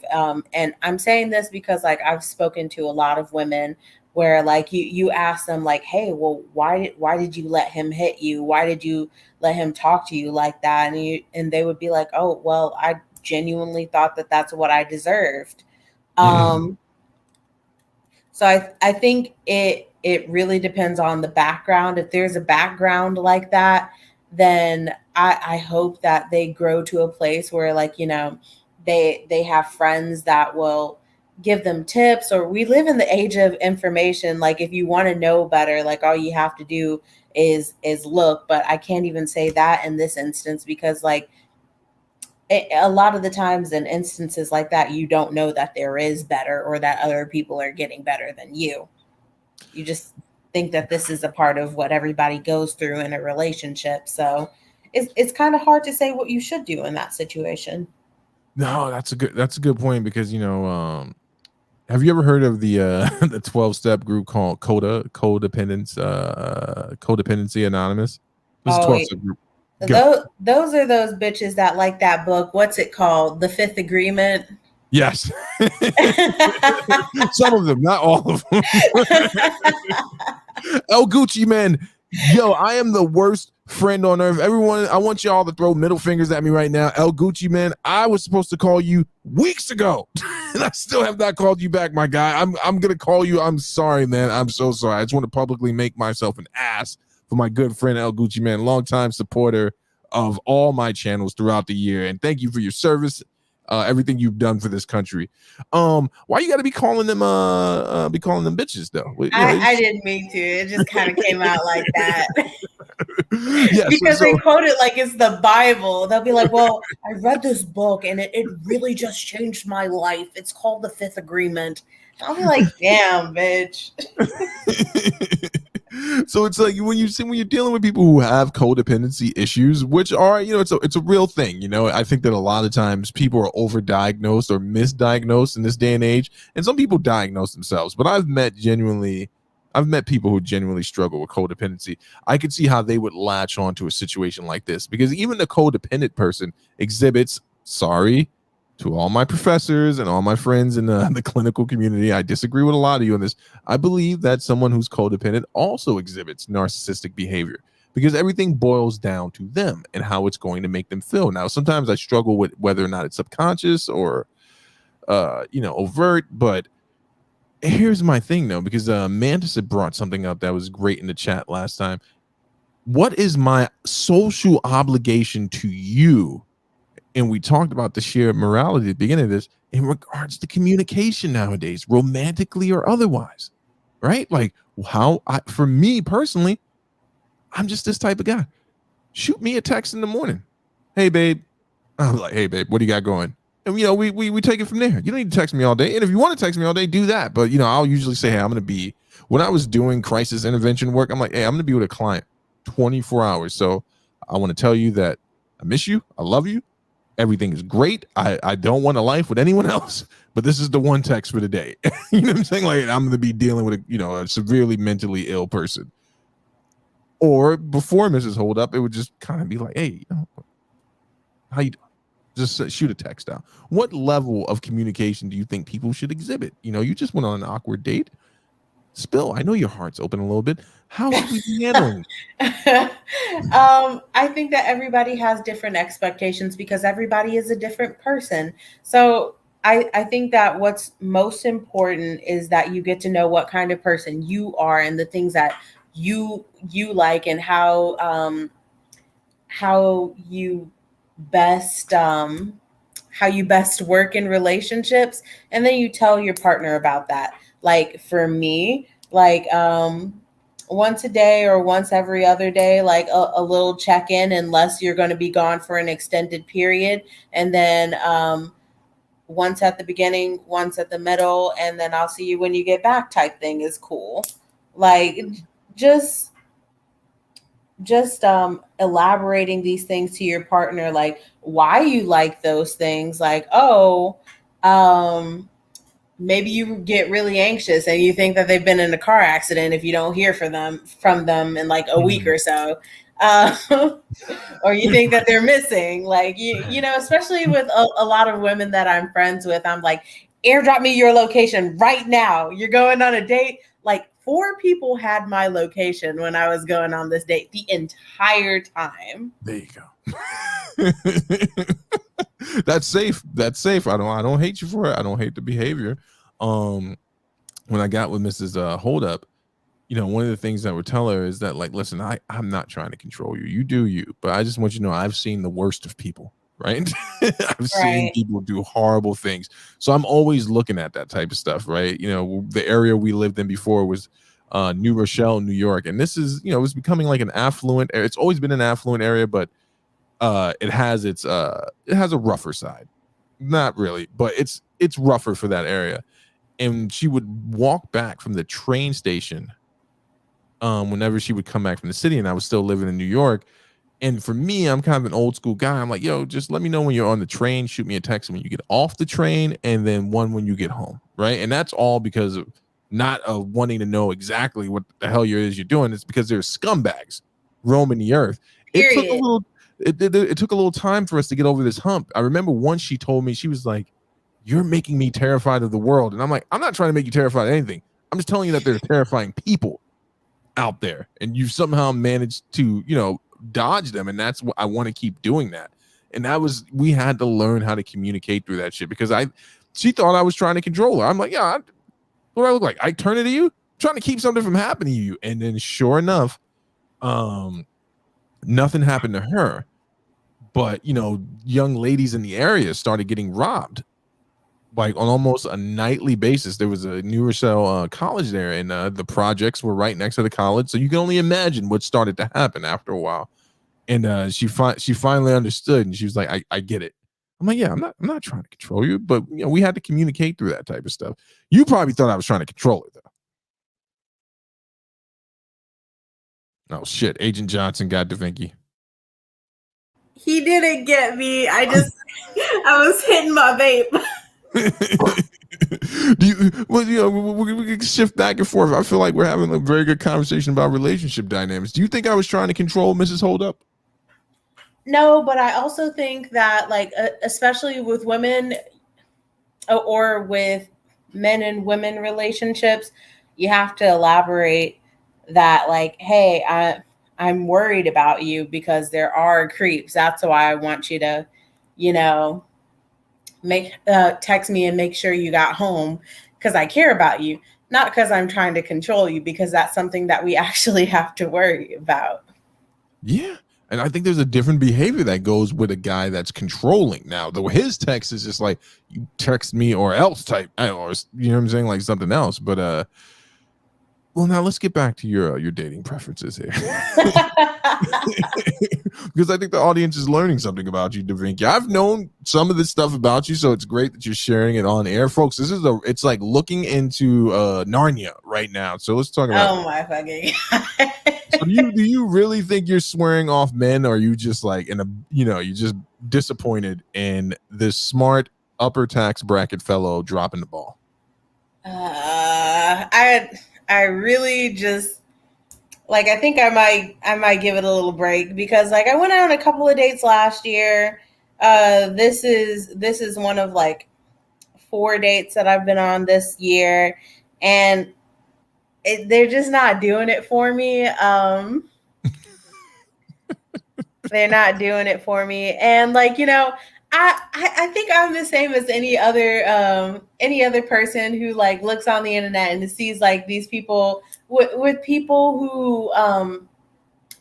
And I'm saying this because like I've spoken to a lot of women where like you ask them like, hey, well, why did you let him hit you, why did you let him talk to you like that, and they would be like, oh well, I genuinely thought that that's what I deserved. Mhm. um so I think it really depends on the background. If there's a background like that, then I hope that they grow to a place where like, they have friends that will give them tips. Or we live in the age of information. Like if you want to know better, like all you have to do is look. But I can't even say that in this instance, because like a lot of the times in instances like that, you don't know that there is better or that other people are getting better than you. You just think that this is a part of what everybody goes through in a relationship. So it's kind of hard to say what you should do in that situation. No, that's a good point because have you ever heard of the the 12-step group called Codependency Anonymous? This is a Oh, 12-step group. Go. those are those bitches that like that book. What's it called? The Fifth Agreement. Yes. Some of them, not all of them. El Gucci man, yo, I am the worst friend on earth. Everyone, I want y'all to throw middle fingers at me right now. El Gucci man, I was supposed to call you weeks ago, and I still have not called you back, my guy. I'm gonna call you. I'm sorry, man. I'm so sorry. I just want to publicly make myself an ass for my good friend El Gucci man, longtime supporter of all my channels throughout the year, and thank you for your service. Everything you've done for this country. Why you got to be calling them bitches though? I didn't mean to. It just kind of came out like that. Yes. Because they quote it like it's the Bible. They'll be like, well, I read this book and it really just changed my life. It's called The Fifth Agreement. I'll be like, damn, bitch. So it's like when you're dealing with people who have codependency issues, which are it's a real thing. I think that a lot of times people are overdiagnosed or misdiagnosed in this day and age, and some people diagnose themselves. But I've met people who genuinely struggle with codependency. I could see how they would latch on to a situation like this because even the codependent person exhibits, sorry to all my professors and all my friends in the clinical community, I disagree with a lot of you on this. I believe that someone who's codependent also exhibits narcissistic behavior because everything boils down to them and how it's going to make them feel. Now, sometimes I struggle with whether or not it's subconscious or overt, but here's my thing though, because Mantis had brought something up that was great in the chat last time. What is my social obligation to you? And we talked about the shared morality at the beginning of this in regards to communication nowadays, romantically or otherwise, right? Like for me personally, I'm just this type of guy. Shoot me a text in the morning. Hey, babe. I'm like, hey, babe, what do you got going? And, we take it from there. You don't need to text me all day. And if you want to text me all day, do that. But, I'll usually say, hey, I'm going to be, when I was doing crisis intervention work, I'm like, hey, I'm going to be with a client 24 hours. So I want to tell you that I miss you. I love you. Everything is great. I don't want a life with anyone else, but this is the one text for the day. You know what I'm saying? Like I'm going to be dealing with a severely mentally ill person. Or before Mrs. Hold Up, it would just kind of be like, hey, how you doing? Just shoot a text out. What level of communication do you think people should exhibit? You just went on an awkward date. Spill. I know your heart's open a little bit. How should we be handling? I think that everybody has different expectations because everybody is a different person. So I think that what's most important is that you get to know what kind of person you are and the things that you like, and how you best how you best work in relationships, and then you tell your partner about that. Like for me, like once a day or once every other day, like a little check in, unless you're going to be gone for an extended period. And then once at the beginning, once at the middle, and then I'll see you when you get back type thing is cool. Like just elaborating these things to your partner, like why you like those things. Like, oh, um maybe you get really anxious and you think that they've been in a car accident if you don't hear from them in like a week Mhm. or so. Or you think that they're missing. Like you know, especially with a lot of women that I'm friends with, I'm like, airdrop me your location right now. You're going on a date. Like 4 people had my location when I was going on this date the entire time. There you go. That's safe. That's safe. I don't hate you for it. I don't hate the behavior. Um, when I got with Mrs. Holdup, one of the things I would tell her is that, like, listen, I'm not trying to control you. You do you, but I just want you to know I've seen the worst of people, right? I've seen Right. people do horrible things. So I'm always looking at that type of stuff, right? The area we lived in before was New Rochelle, New York. And this is, it was becoming like an affluent area. It's always been an affluent area, but it has a rougher side. Not really, but it's rougher for that area. And she would walk back from the train station whenever she would come back from the city, and I was still living in New York. And for me, I'm kind of an old school guy. I'm like, yo, just let me know when you're on the train. Shoot me a text when you get off the train, and then one when you get home, right? And that's all because of not of wanting to know exactly what the hell you're doing. It's because there's scumbags roaming the earth. It took a Period. little. It took a little time for us to get over this hump. I remember once she told me, she was like, "You're making me terrified of the world," and I'm like, "I'm not trying to make you terrified of anything. I'm just telling you that there's terrifying people out there, and you somehow managed to dodge them, and that's what I want to keep doing that." And we had to learn how to communicate through that shit, because she thought I was trying to control her. I'm like, yeah, what do I look like? I turn it to you? I'm trying to keep something from happening to you. And then sure enough, nothing happened to her, but young ladies in the area started getting robbed like on almost a nightly basis. There was a New Rochelle college there, and the projects were right next to the college, so you can only imagine what started to happen after a while. And she finally understood, and she was like, I get it. I'm like, yeah, I'm not trying to control you, but we had to communicate through that type of stuff. You probably thought I was trying to control it, though. Oh shit, Agent Johnson got Da Vinci. He didn't get me. I was hitting my vape. We can shift back and forth. I feel like we're having a very good conversation about relationship dynamics. Do you think I was trying to control Mrs. Holdup? No, but I also think that, like, especially with women or with men and women relationships, you have to elaborate that, like, hey, I'm worried about you because there are creeps. That's why I want you to, you know, make text me and make sure you got home, because I care about you, not because I'm trying to control you, because that's something that we actually have to worry about. Yeah. And I think there's a different behavior that goes with a guy that's controlling. Now, though, his text is just like, you text me or else type, or you know what I'm saying, like something else. But well, now let's get back to your dating preferences here. Because I think the audience is learning something about you, Da Vinci. I've known some of this stuff about you, so it's great that you're sharing it on air, folks. It's like looking into Narnia right now. So let's talk about. Oh my fucking So do you really think you're swearing off men, or are you just like you're just disappointed in this smart upper tax bracket fellow dropping the ball? I really just, like, I think I might give it a little break, because like I went on a couple of dates last year. This is one of like 4 dates that I've been on this year, and they're just not doing it for me. They're not doing it for me, and like, I think I'm the same as any other person who like looks on the internet and sees like these people with people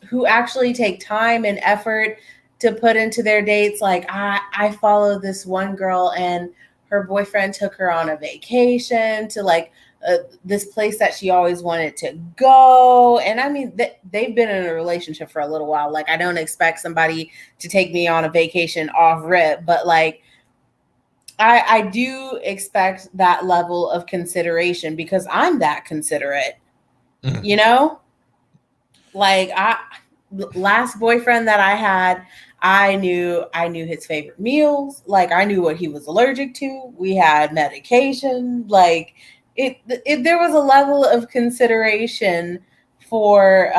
who actually take time and effort to put into their dates. Like I follow this one girl and her boyfriend took her on a vacation to like this place that she always wanted to go. And I mean, they've been in a relationship for a little while. Like, I don't expect somebody to take me on a vacation off rip, but like, I do expect that level of consideration because I'm that considerate, you know? Like, last boyfriend that I had, I knew his favorite meals. Like, I knew what he was allergic to. We had medication. Like, there was a level of consideration for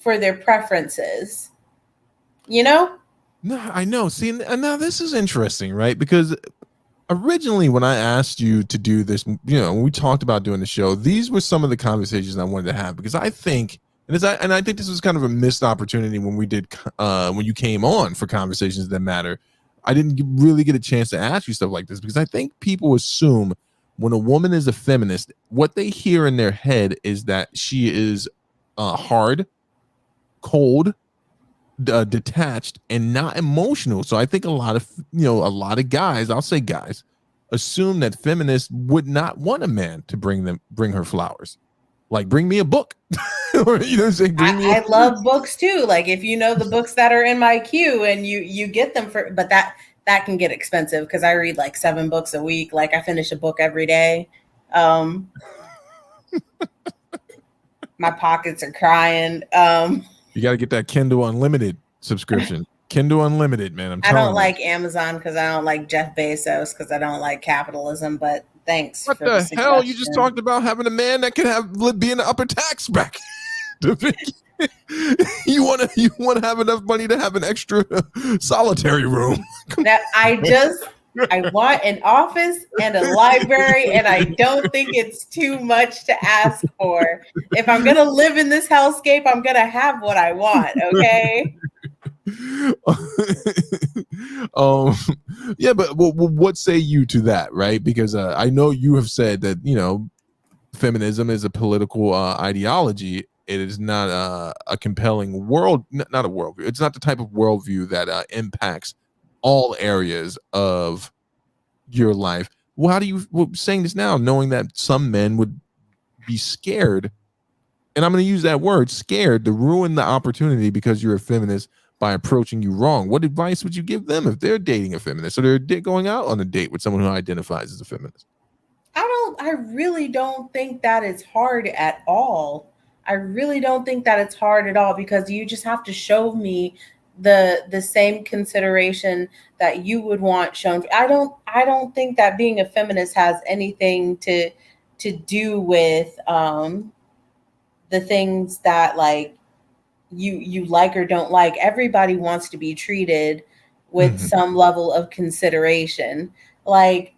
their preferences, you know? No, I know. See, now this is interesting, right? Because originally, when I asked you to do this, when we talked about doing the show, these were some of the conversations I wanted to have because I think, and I think this was kind of a missed opportunity when we did, when you came on for Conversations That Matter. I didn't really get a chance to ask you stuff like this because I think people assume when a woman is a feminist, what they hear in their head is that she is hard, cold, detached, and not emotional. So I think a lot of guys, I'll say guys, assume that feminists would not want a man to bring her flowers, like bring me a book, or bring me. I love books too. Like, if you know the books that are in my queue and you get them for, but that can get expensive because I read like 7 books a week. Like, I finish a book every day. My pockets are crying. You got to get that Kindle Unlimited subscription. Kindle Unlimited, man. I don't like Amazon because I don't like Jeff Bezos because I don't like capitalism. But thanks what for the the hell? You just talked about having a man that can be in the upper tax bracket. You want to have enough money to have an extra solitary room. Now, I want an office and a library, and I don't think it's too much to ask for. If I'm going to live in this hellscape, I'm going to have what I want, okay? Yeah, but what say you to that, right? Because I know you have said that, feminism is a political ideology. It is not a compelling not a worldview. It's not the type of worldview that impacts all areas of your life. Well, how do you saying this now, knowing that some men would be scared, and I'm going to use that word, scared, to ruin the opportunity because you're a feminist by approaching you wrong? What advice would you give them if they're dating a feminist or they're going out on a date with someone who identifies as a feminist? I really don't think that it's hard at all. I really don't think that it's hard at all because you just have to show me the same consideration that you would want shown. I don't think that being a feminist has anything to do with the things that like you like or don't like. Everybody wants to be treated with some level of consideration. Like,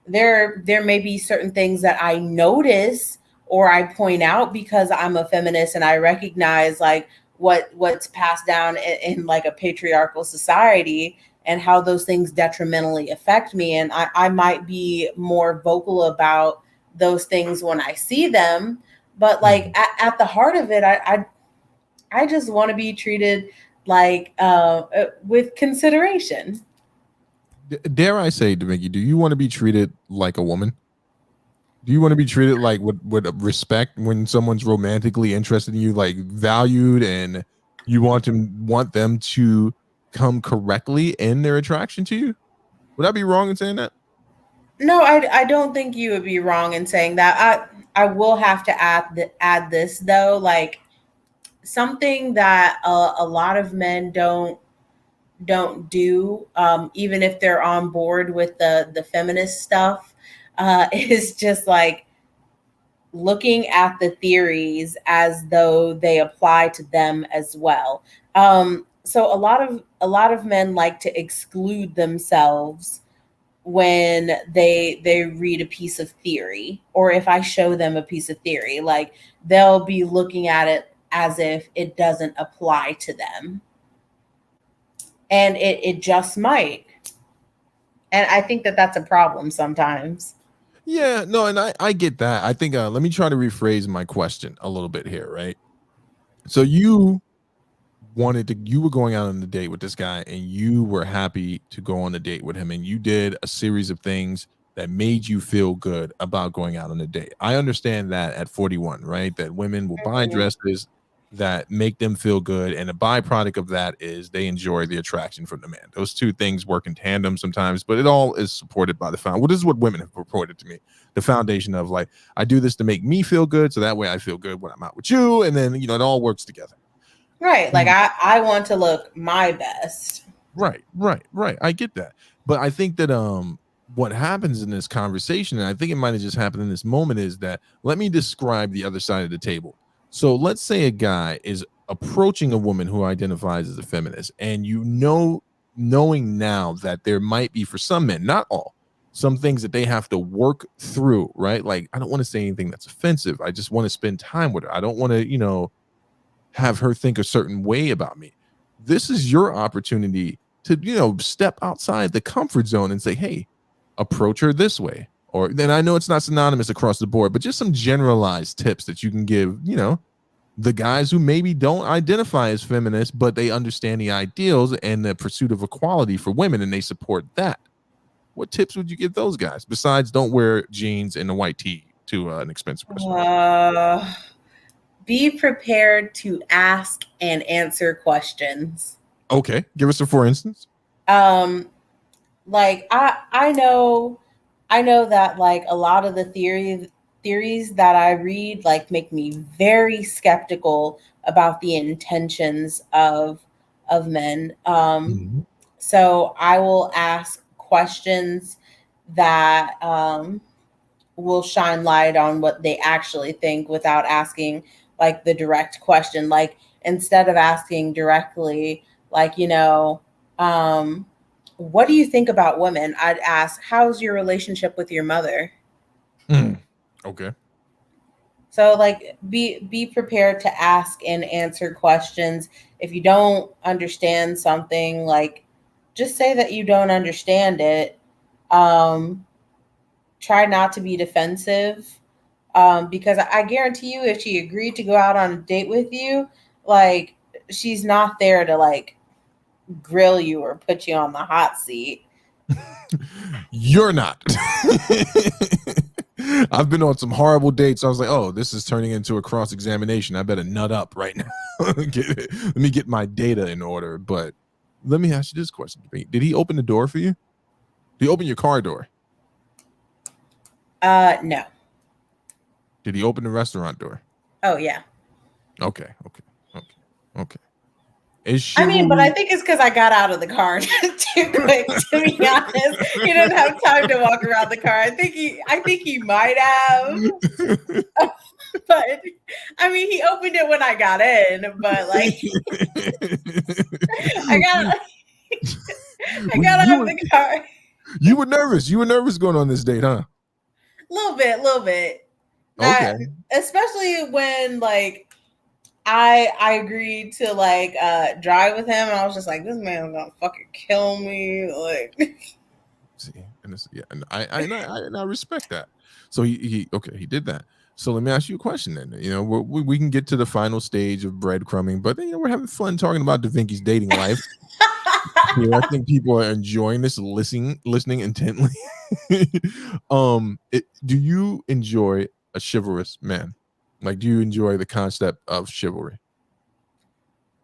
there may be certain things that I notice or I point out because I'm a feminist and I recognize like what's passed down in like a patriarchal society and how those things detrimentally affect me. And I might be more vocal about those things when I see them. But like at the heart of it, I just want to be treated like with consideration. Dare I say, Demiki, do you want to be treated like a woman? Do you want to be treated like with respect when someone's romantically interested in you, like valued, and you want them to come correctly in their attraction to you? Would I be wrong in saying that? No, I don't think you would be wrong in saying that. I will have to add this though, like something that a lot of men don't do, even if they're on board with the feminist stuff, is just like looking at the theories as though they apply to them as well. So a lot of men like to exclude themselves when they read a piece of theory, or if I show them a piece of theory, like they'll be looking at it as if it doesn't apply to them, and it just might. And I think that that's a problem sometimes. Yeah, no, and I get that. I think let me try to rephrase my question a little bit here, right? So you you were going out on a date with this guy and you were happy to go on a date with him and you did a series of things that made you feel good about going out on a date. I understand that at 41, right? That women will buy dresses that make them feel good, and a byproduct of that is they enjoy the attraction from the man. Those two things work in tandem sometimes, but it all is supported by the foundation. Well, this is what women have reported to me. The foundation of like, I do this to make me feel good, so that way I feel good when I'm out with you, and then it all works together. Right. Like I want to look my best. Right. I get that. But I think that what happens in this conversation, and I think it might have just happened in this moment, is that let me describe the other side of the table. So let's say a guy is approaching a woman who identifies as a feminist, and knowing now that there might be, for some men, not all, some things that they have to work through, right? Like, I don't want to say anything that's offensive. I just want to spend time with her. I don't want to, have her think a certain way about me. This is your opportunity to, step outside the comfort zone and say, hey, approach her this way. Or then I know it's not synonymous across the board, but just some generalized tips that you can give, the guys who maybe don't identify as feminists, but they understand the ideals and the pursuit of equality for women, and they support that. What tips would you give those guys besides don't wear jeans and a white tee to an expensive restaurant? Be prepared to ask and answer questions. Okay, give us a for instance. Like I know that like a lot of the theories that I read like make me very skeptical about the intentions of men. So I will ask questions that will shine light on what they actually think without asking like the direct question. Like instead of asking directly, like, what do you think about women? I'd ask, how's your relationship with your mother? Okay. So like be prepared to ask and answer questions. If you don't understand something, like just say that you don't understand it. Try not to be defensive. Because I guarantee you, if she agreed to go out on a date with you, like she's not there to like grill you or put you on the hot seat. You're not. I've been on some horrible dates. I was like, oh, this is turning into a cross-examination. I better nut up right now. Let me get my data in order. But let me ask you this question. Did he open the door for you? Did he open your car door? No. Did he open the restaurant door? Oh, yeah. Okay. I mean, but I think it's because I got out of the car too quick, to be honest. He didn't have time to walk around the car. I think he might have. But I mean, he opened it when I got in, but like I got out of the car. You were nervous. You were nervous going on this date, huh? A little bit. Okay. Especially when like I agreed to like drive with him, and I was just like, this man's gonna fucking kill me. Like, see, and I respect that. So he did that. So let me ask you a question then. We can get to the final stage of breadcrumbing, but we're having fun talking about Da Vinci's dating life. I think people are enjoying this, listening intently. Do you enjoy a chivalrous man? Like, do you enjoy the concept of chivalry?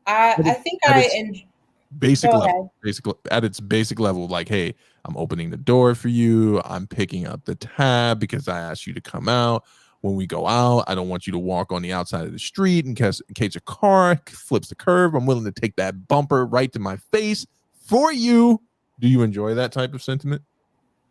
I think I enjoy. Basically, at its basic level, like, hey, I'm opening the door for you. I'm picking up the tab because I asked you to come out. When we go out, I don't want you to walk on the outside of the street in case a car flips the curb. I'm willing to take that bumper right to my face for you. Do you enjoy that type of sentiment?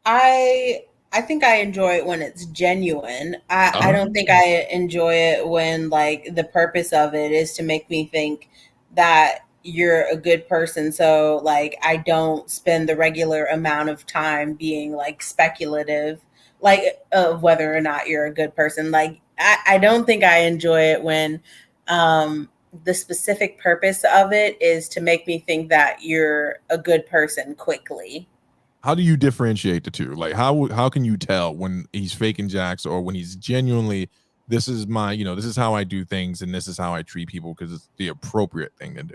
I think I enjoy it when it's genuine. I don't think I enjoy it when like the purpose of it is to make me think that you're a good person. So like I don't spend the regular amount of time being like speculative, like of whether or not you're a good person. Like I don't think I enjoy it when the specific purpose of it is to make me think that you're a good person quickly. How do you differentiate the two? Like how can you tell when he's faking jacks or when he's genuinely, this is my, this is how I do things and this is how I treat people because it's the appropriate thing to do?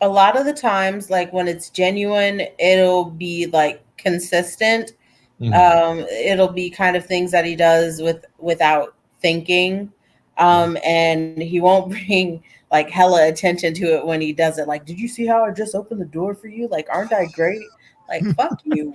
a lot of the times, like when it's genuine, it'll be like consistent. Mhm. It'll be kind of things that he does without thinking. And he won't bring like hella attention to it when he does it. Like, did you see how I just opened the door for you? Like, aren't I great? Like, fuck you.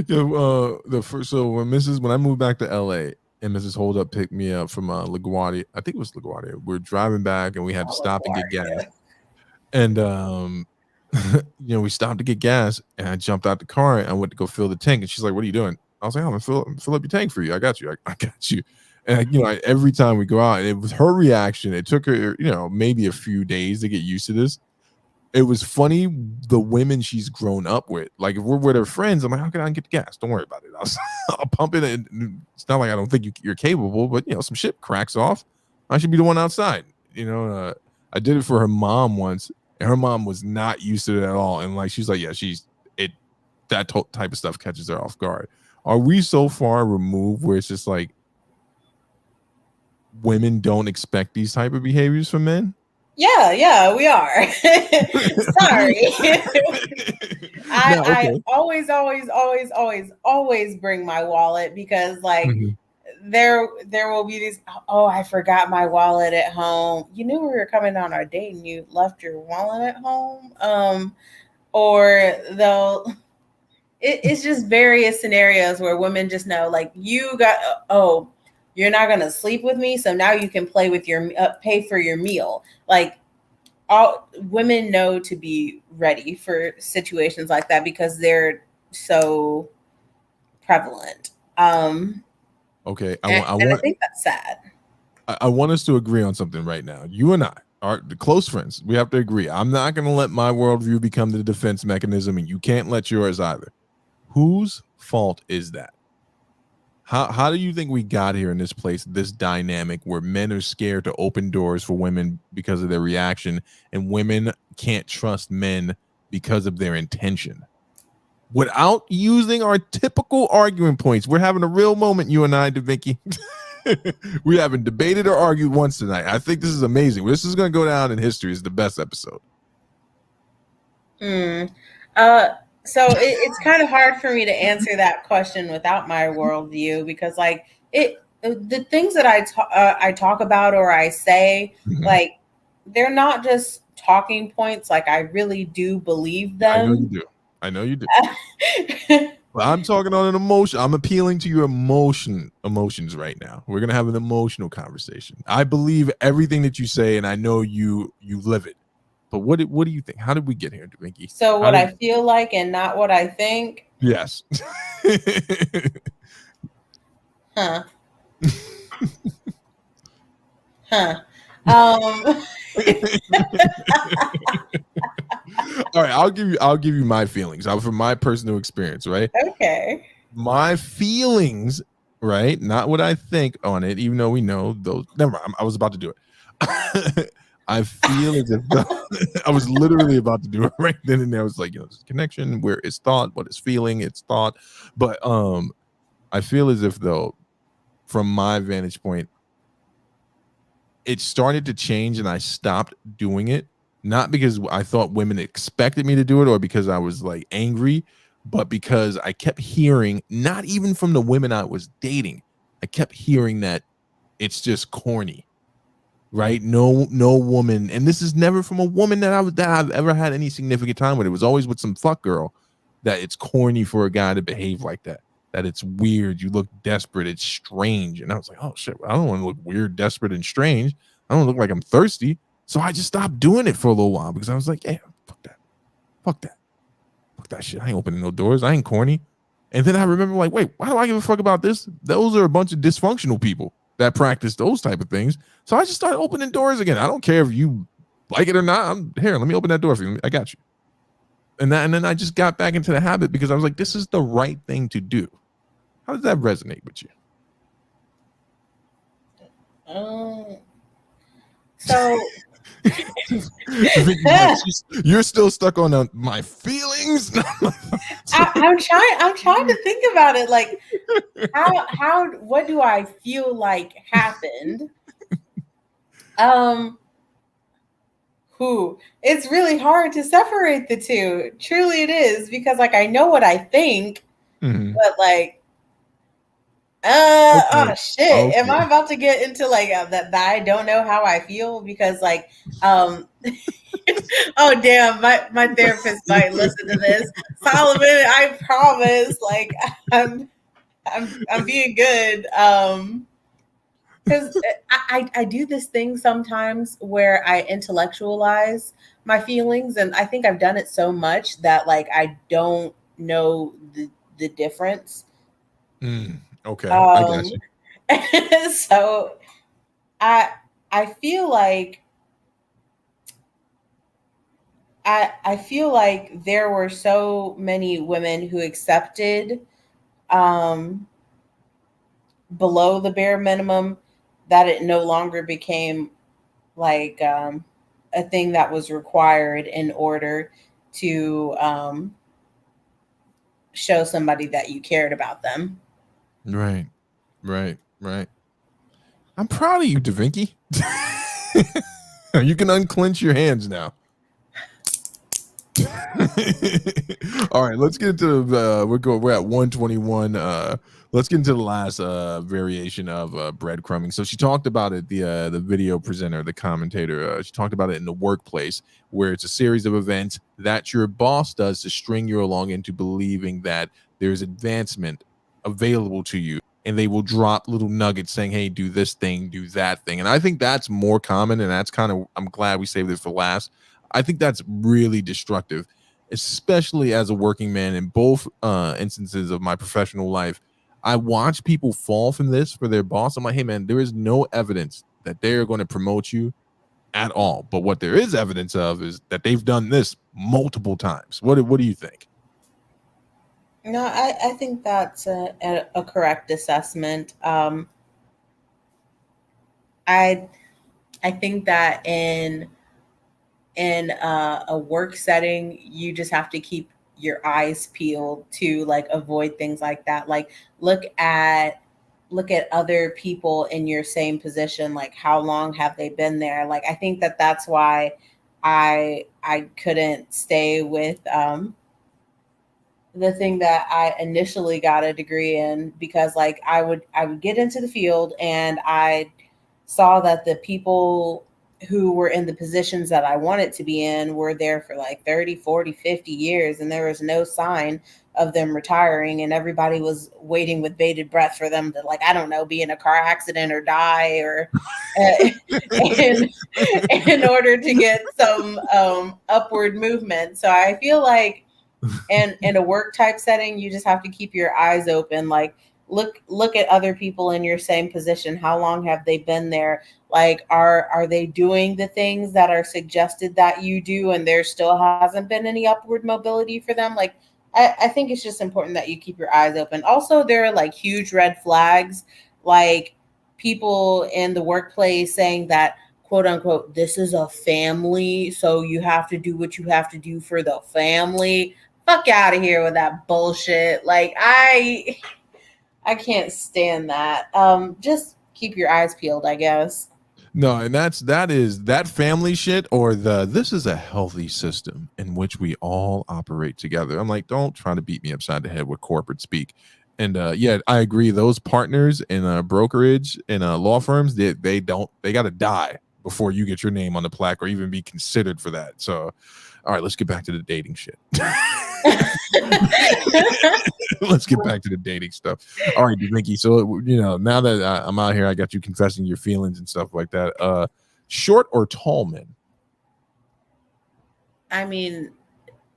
Yeah, the first so when I moved back to LA and Mrs. Holdup picked me up from LaGuardia, I think it was LaGuardia. We were driving back and we had to Oh, stop and get gas. LaGuardia. And we stopped to get gas and I jumped out the car and I went to go fill the tank. And she's like, "What are you doing?" I was like, "Oh, I'm gonna fill up your tank for you. I got you. I got you." And every time we go out, and it was her reaction. It took her, maybe a few days to get used to this. It was funny the women she's grown up with. Like if we're with her friends, I'm like, how can I get the gas? Don't worry about it. I'll pump it. And it's not like I don't think you're capable, but some shit cracks off. I should be the one outside. I did it for her mom once, and her mom was not used to it at all. And like she's like, yeah, that type of stuff catches her off guard. Are we so far removed where it's just like women don't expect these type of behaviors from men? Yeah, we are. Sorry. No, I okay. always bring my wallet because like Mhm. there will be these, oh, I forgot my wallet at home. You knew we were coming on our date and you left your wallet at home. Or they'll it's just various scenarios where women just know like you got, oh, you're not gonna sleep with me, so now you can pay for your meal. Like all women know to be ready for situations like that because they're so prevalent. Okay, And I think that's sad. I want us to agree on something right now. You and I are the close friends. We have to agree. I'm not going to let my worldview become the defense mechanism, and you can't let yours either. Whose fault is that? How do you think we got here in this place, this dynamic where men are scared to open doors for women because of their reaction, and women can't trust men because of their intention? Without using our typical argument points, we're having a real moment, you and I, DeVinky. We haven't debated or argued once tonight. I think this is amazing. This is going to go down in history as the best episode. So it's kind of hard for me to answer that question without my worldview because like the things that I talk about or I say, like they're not just talking points. Like I really do believe I know you them. do. I know you do. But I'm talking on an emotion. I'm appealing to your emotions right now. We're gonna have an emotional conversation. I believe everything that you say, and I know you live it. But what do you think? How did we get here, Dwinky? So what I feel like and not what I think. Yes. Huh. Huh. Um. All right, I'll give you my feelings from my personal experience, right? Okay. My feelings, right? Not what I think on it, even though we know those. Never mind. I was about to do it. I feel as if I was literally about to do it right then and there. I was like, there's a connection where it's thought, what it's feeling, it's thought. But I feel as if though, from my vantage point, it started to change and I stopped doing it. Not because I thought women expected me to do it or because I was like angry, but because I kept hearing, not even from the women I was dating, I kept hearing that it's just corny, right? No woman, and this is never from a woman that I've ever had any significant time with. It was always with some fuck girl, that it's corny for a guy to behave like that. That it's weird. You look desperate. It's strange. And I was like, oh shit, I don't want to look weird, desperate, and strange. I don't look like I'm thirsty. So I just stopped doing it for a little while because I was like, yeah, fuck that. Fuck that. Fuck that shit. I ain't opening no doors. I ain't corny. And then I remember like, wait, why do I give a fuck about this? Those are a bunch of dysfunctional people that practice those type of things. So I just started opening doors again. I don't care if you like it or not. I'm here. Let me open that door for you. I got you. And then I just got back into the habit because I was like, this is the right thing to do. How does that resonate with you? So You're still stuck on my feelings. I'm trying to think about it. Like what do I feel like happened? who it's really hard to separate the two. Truly it is, because like I know what I think, Mhm. but like Okay. oh shit, am I Okay. about to get into like that I don't know how I feel? Because like um oh damn, my therapist might listen to this. Solomon, I promise, like i'm I'm being good. Because I do this thing sometimes where I intellectualize my feelings, and I think I've done it so much that like I don't know the difference. Okay, I got Um, you. so I I feel like I feel like there were so many women who accepted um, below the bare minimum that it no longer became like a thing that was required in order to show somebody that you cared about them. Right, right, right. I'm proud of you, DaVinci. You can unclench your hands now. All right, let's get into we're at 121. Let's get into the last variation of breadcrumbing. So she talked about it, the video presenter, the commentator, she talked about it in the workplace, where it's a series of events that your boss does to string you along into believing that there's advancement available to you, and they will drop little nuggets saying, hey, do this thing, do that thing. And I think that's more common, and that's kind of, I'm glad we saved it for last. I think that's really destructive, especially as a working man. In both instances of my professional life, I watch people fall from this for their boss. I'm like, hey man, there is no evidence that they're going to promote you at all. But what there is evidence of is that they've done this multiple times. What do you think? No, I think that's a correct assessment. I I think that in a work setting, you just have to keep your eyes peeled to like avoid things like that. Like look at look at other people in your same position. Like how long have they been there? Like I think that that's why I couldn't stay with the thing that I initially got a degree in, because like I would get into the field and I saw that the people who were in the positions that I wanted to be in were there for like 30, 40, 50 years, and there was no sign of them retiring, and everybody was waiting with bated breath for them to, like, I don't know, be in a car accident or die, or in in order to get some upward movement. So I feel like and in a work type setting, you just have to keep your eyes open. Like look at other people in your same position. How long have they been there? Like are they doing the things that are suggested that you do, and there still hasn't been any upward mobility for them? Like I think it's just important that you keep your eyes open. Also, there are like huge red flags, like people in the workplace saying that, quote unquote, this is a family, so you have to do what you have to do for the family. Fuck out of here with that bullshit. Like I can't stand that. Just keep your eyes peeled, I guess. No, and that family shit, or the this is a healthy system in which we all operate together. I'm like, don't try to beat me upside the head with corporate speak. And yeah, I agree. Those partners in brokerage and law firms, they got to die before you get your name on the plaque or even be considered for that. So, all right, let's get back to the dating shit. Let's get back to the dating stuff. All right, Vicky. So now that I'm out here, I got you confessing your feelings and stuff like that. Short or tall men? I mean,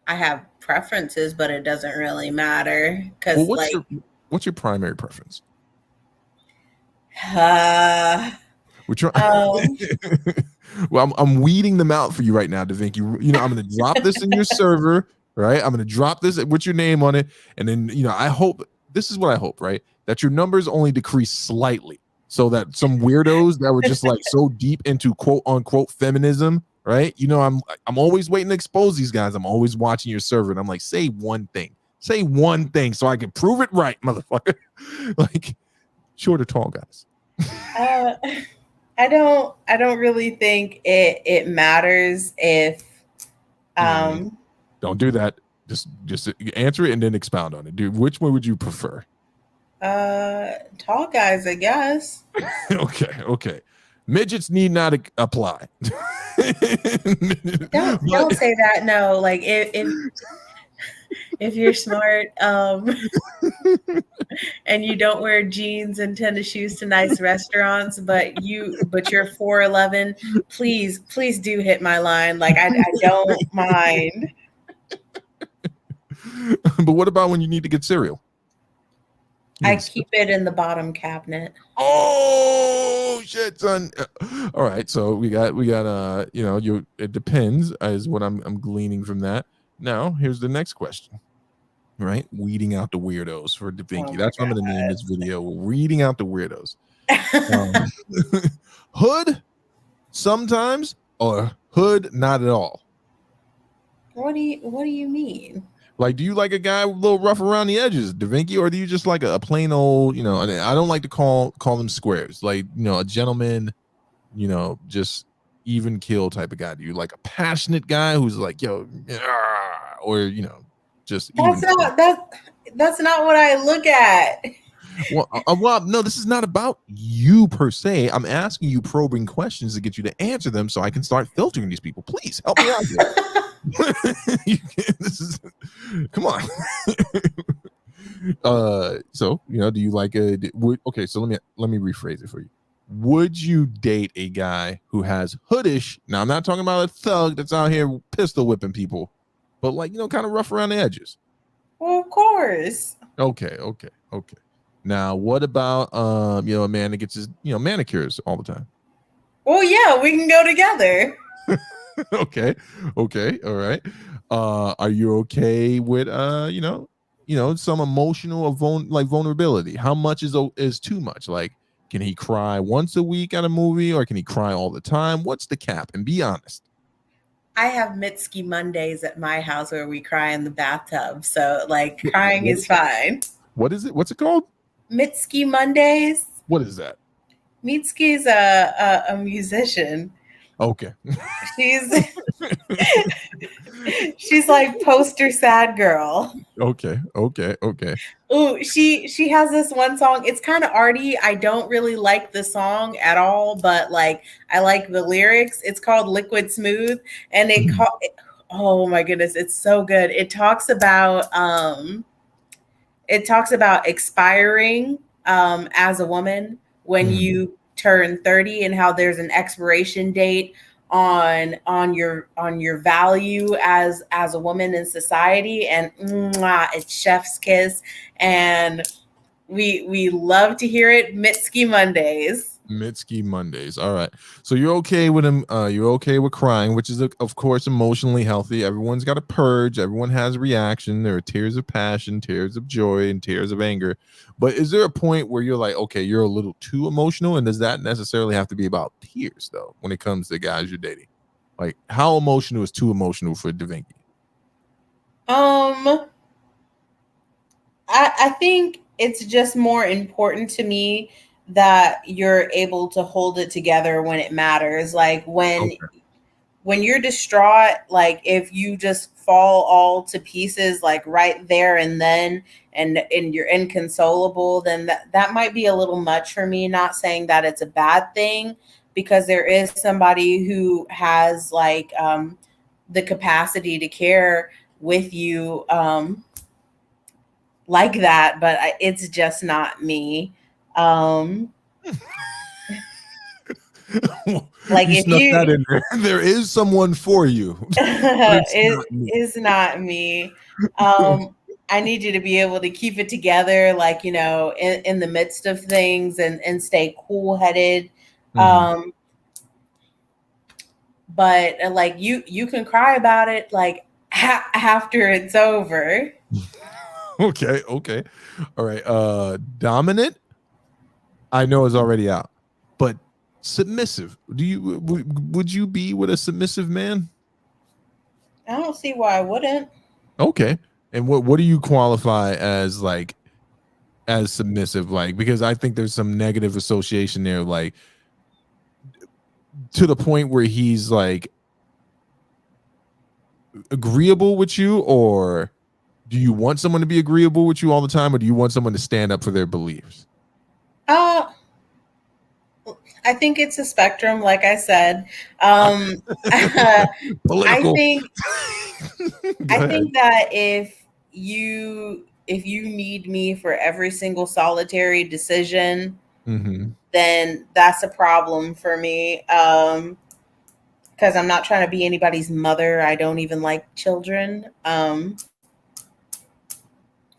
I have preferences, but it doesn't really matter Well, because, like, what's your primary preference? uh, We're trying. um, Well, I'm weeding them out for you right now, DaVinci. I'm going to drop this in your server, right? I'm going to drop this with your name on it, and then I hope this is what I hope, right? That your numbers only decrease slightly, so that some weirdos that were just like so deep into quote unquote feminism, right? I'm always waiting to expose these guys. I'm always watching your server, and I'm like, say one thing, so I can prove it right, motherfucker. Like short or tall guys. uh, I don't really think it matters if Mm, um don't do that. Just answer it and then expound on it. Dude, which one would you prefer? tall guys, I guess. Okay. Midgets need not apply. Don't But say that. No, like if you're smart, and you don't wear jeans and tennis shoes to nice restaurants, but you're 4'11", please do hit my line. Like I don't mind. but what about when you need to get cereal? You I need keep it in the bottom cabinet. Oh shit, son. All right, so we got you it depends is what I'm gleaning from that. Now, here's the next question. Right? Weeding out the weirdos for Oh DaVinci. my That's what I'm gonna name this god. video. Weeding out the weirdos. Um, hood sometimes or hood not at all. What do you mean? Like, do you like a guy a little rough around the edges, DaVinci, or do you just like a plain old, and I don't like to call them squares, like, a gentleman, just even kill type of guy? Do you like a passionate guy who's like, yo, or just That's even kill? not that's not what I look at. Well, no, this is not about you per se. I'm asking you probing questions to get you to answer them so I can start filtering these people. Please help me out here. This is, come on. So do you like okay, so let me rephrase it for you. Would you date a guy who has hoodish? Now, I'm not talking about a thug that's out here pistol whipping people, but like, kind of rough around the edges. Well, of course. Okay. Now, what about a man that gets his manicures all the time? Well, yeah, we can go together. Okay, all right. Are you okay with some emotional or vulnerability? How much is too much? Like, can he cry once a week at a movie, or can he cry all the time? What's the cap? And be honest. I have Mitski Mondays at my house where we cry in the bathtub. So, like, crying What, is fine. what is it? What's it called? Mitski Mondays. What is that? Mitski's a musician. Okay. She's she's like poster sad girl. Okay. Ooh, she has this one song. It's kind of arty. I don't really like the song at all, but like I like the lyrics. It's called Liquid Smooth, and oh my goodness, it's so good. It talks about expiring as a woman when Mhm. you turn 30, and how there's an expiration date on your value as a woman in society. And it's chef's kiss, and we love to hear it. Mitski Mondays. Mitski Mondays. All right. So you're okay with him. You're okay with crying, which is, of course, emotionally healthy. Everyone's got a purge. Everyone has a reaction. There are tears of passion, tears of joy, and tears of anger. But is there a point where you're like, okay, you're a little too emotional? And does that necessarily have to be about tears, though, when it comes to guys you're dating? Like, how emotional is too emotional for DaVinci? um I think it's just more important to me that you're able to hold it together when it matters. Like Okay. when you're distraught, like if you just fall all to pieces, like right there and then, and you're inconsolable, then that might be a little much for me. Not saying that it's a bad thing, because there is somebody who has like the capacity to care with you like that, but it's just not me. Um, like You if snuck that you in there. There is someone for you, but it's it not me. is not me. I need you to be able to keep it together, like, in the midst of things, and stay cool headed. Mhm. Um, but like you can cry about it like after it's over. Okay. All right. Dominant, I know is already out. But submissive. Would you be with a submissive man? I don't see why I wouldn't. Okay. And what do you qualify as, like, as submissive? Like, because I think there's some negative association there, like to the point where he's like agreeable with you, or do you want someone to be agreeable with you all the time, or do you want someone to stand up for their beliefs? Uh, I think it's a spectrum, like I said. I Political. think Go I ahead. think that if you need me for every single solitary decision, Mm-hmm. then that's a problem for me. Because I'm not trying to be anybody's mother. I don't even like children.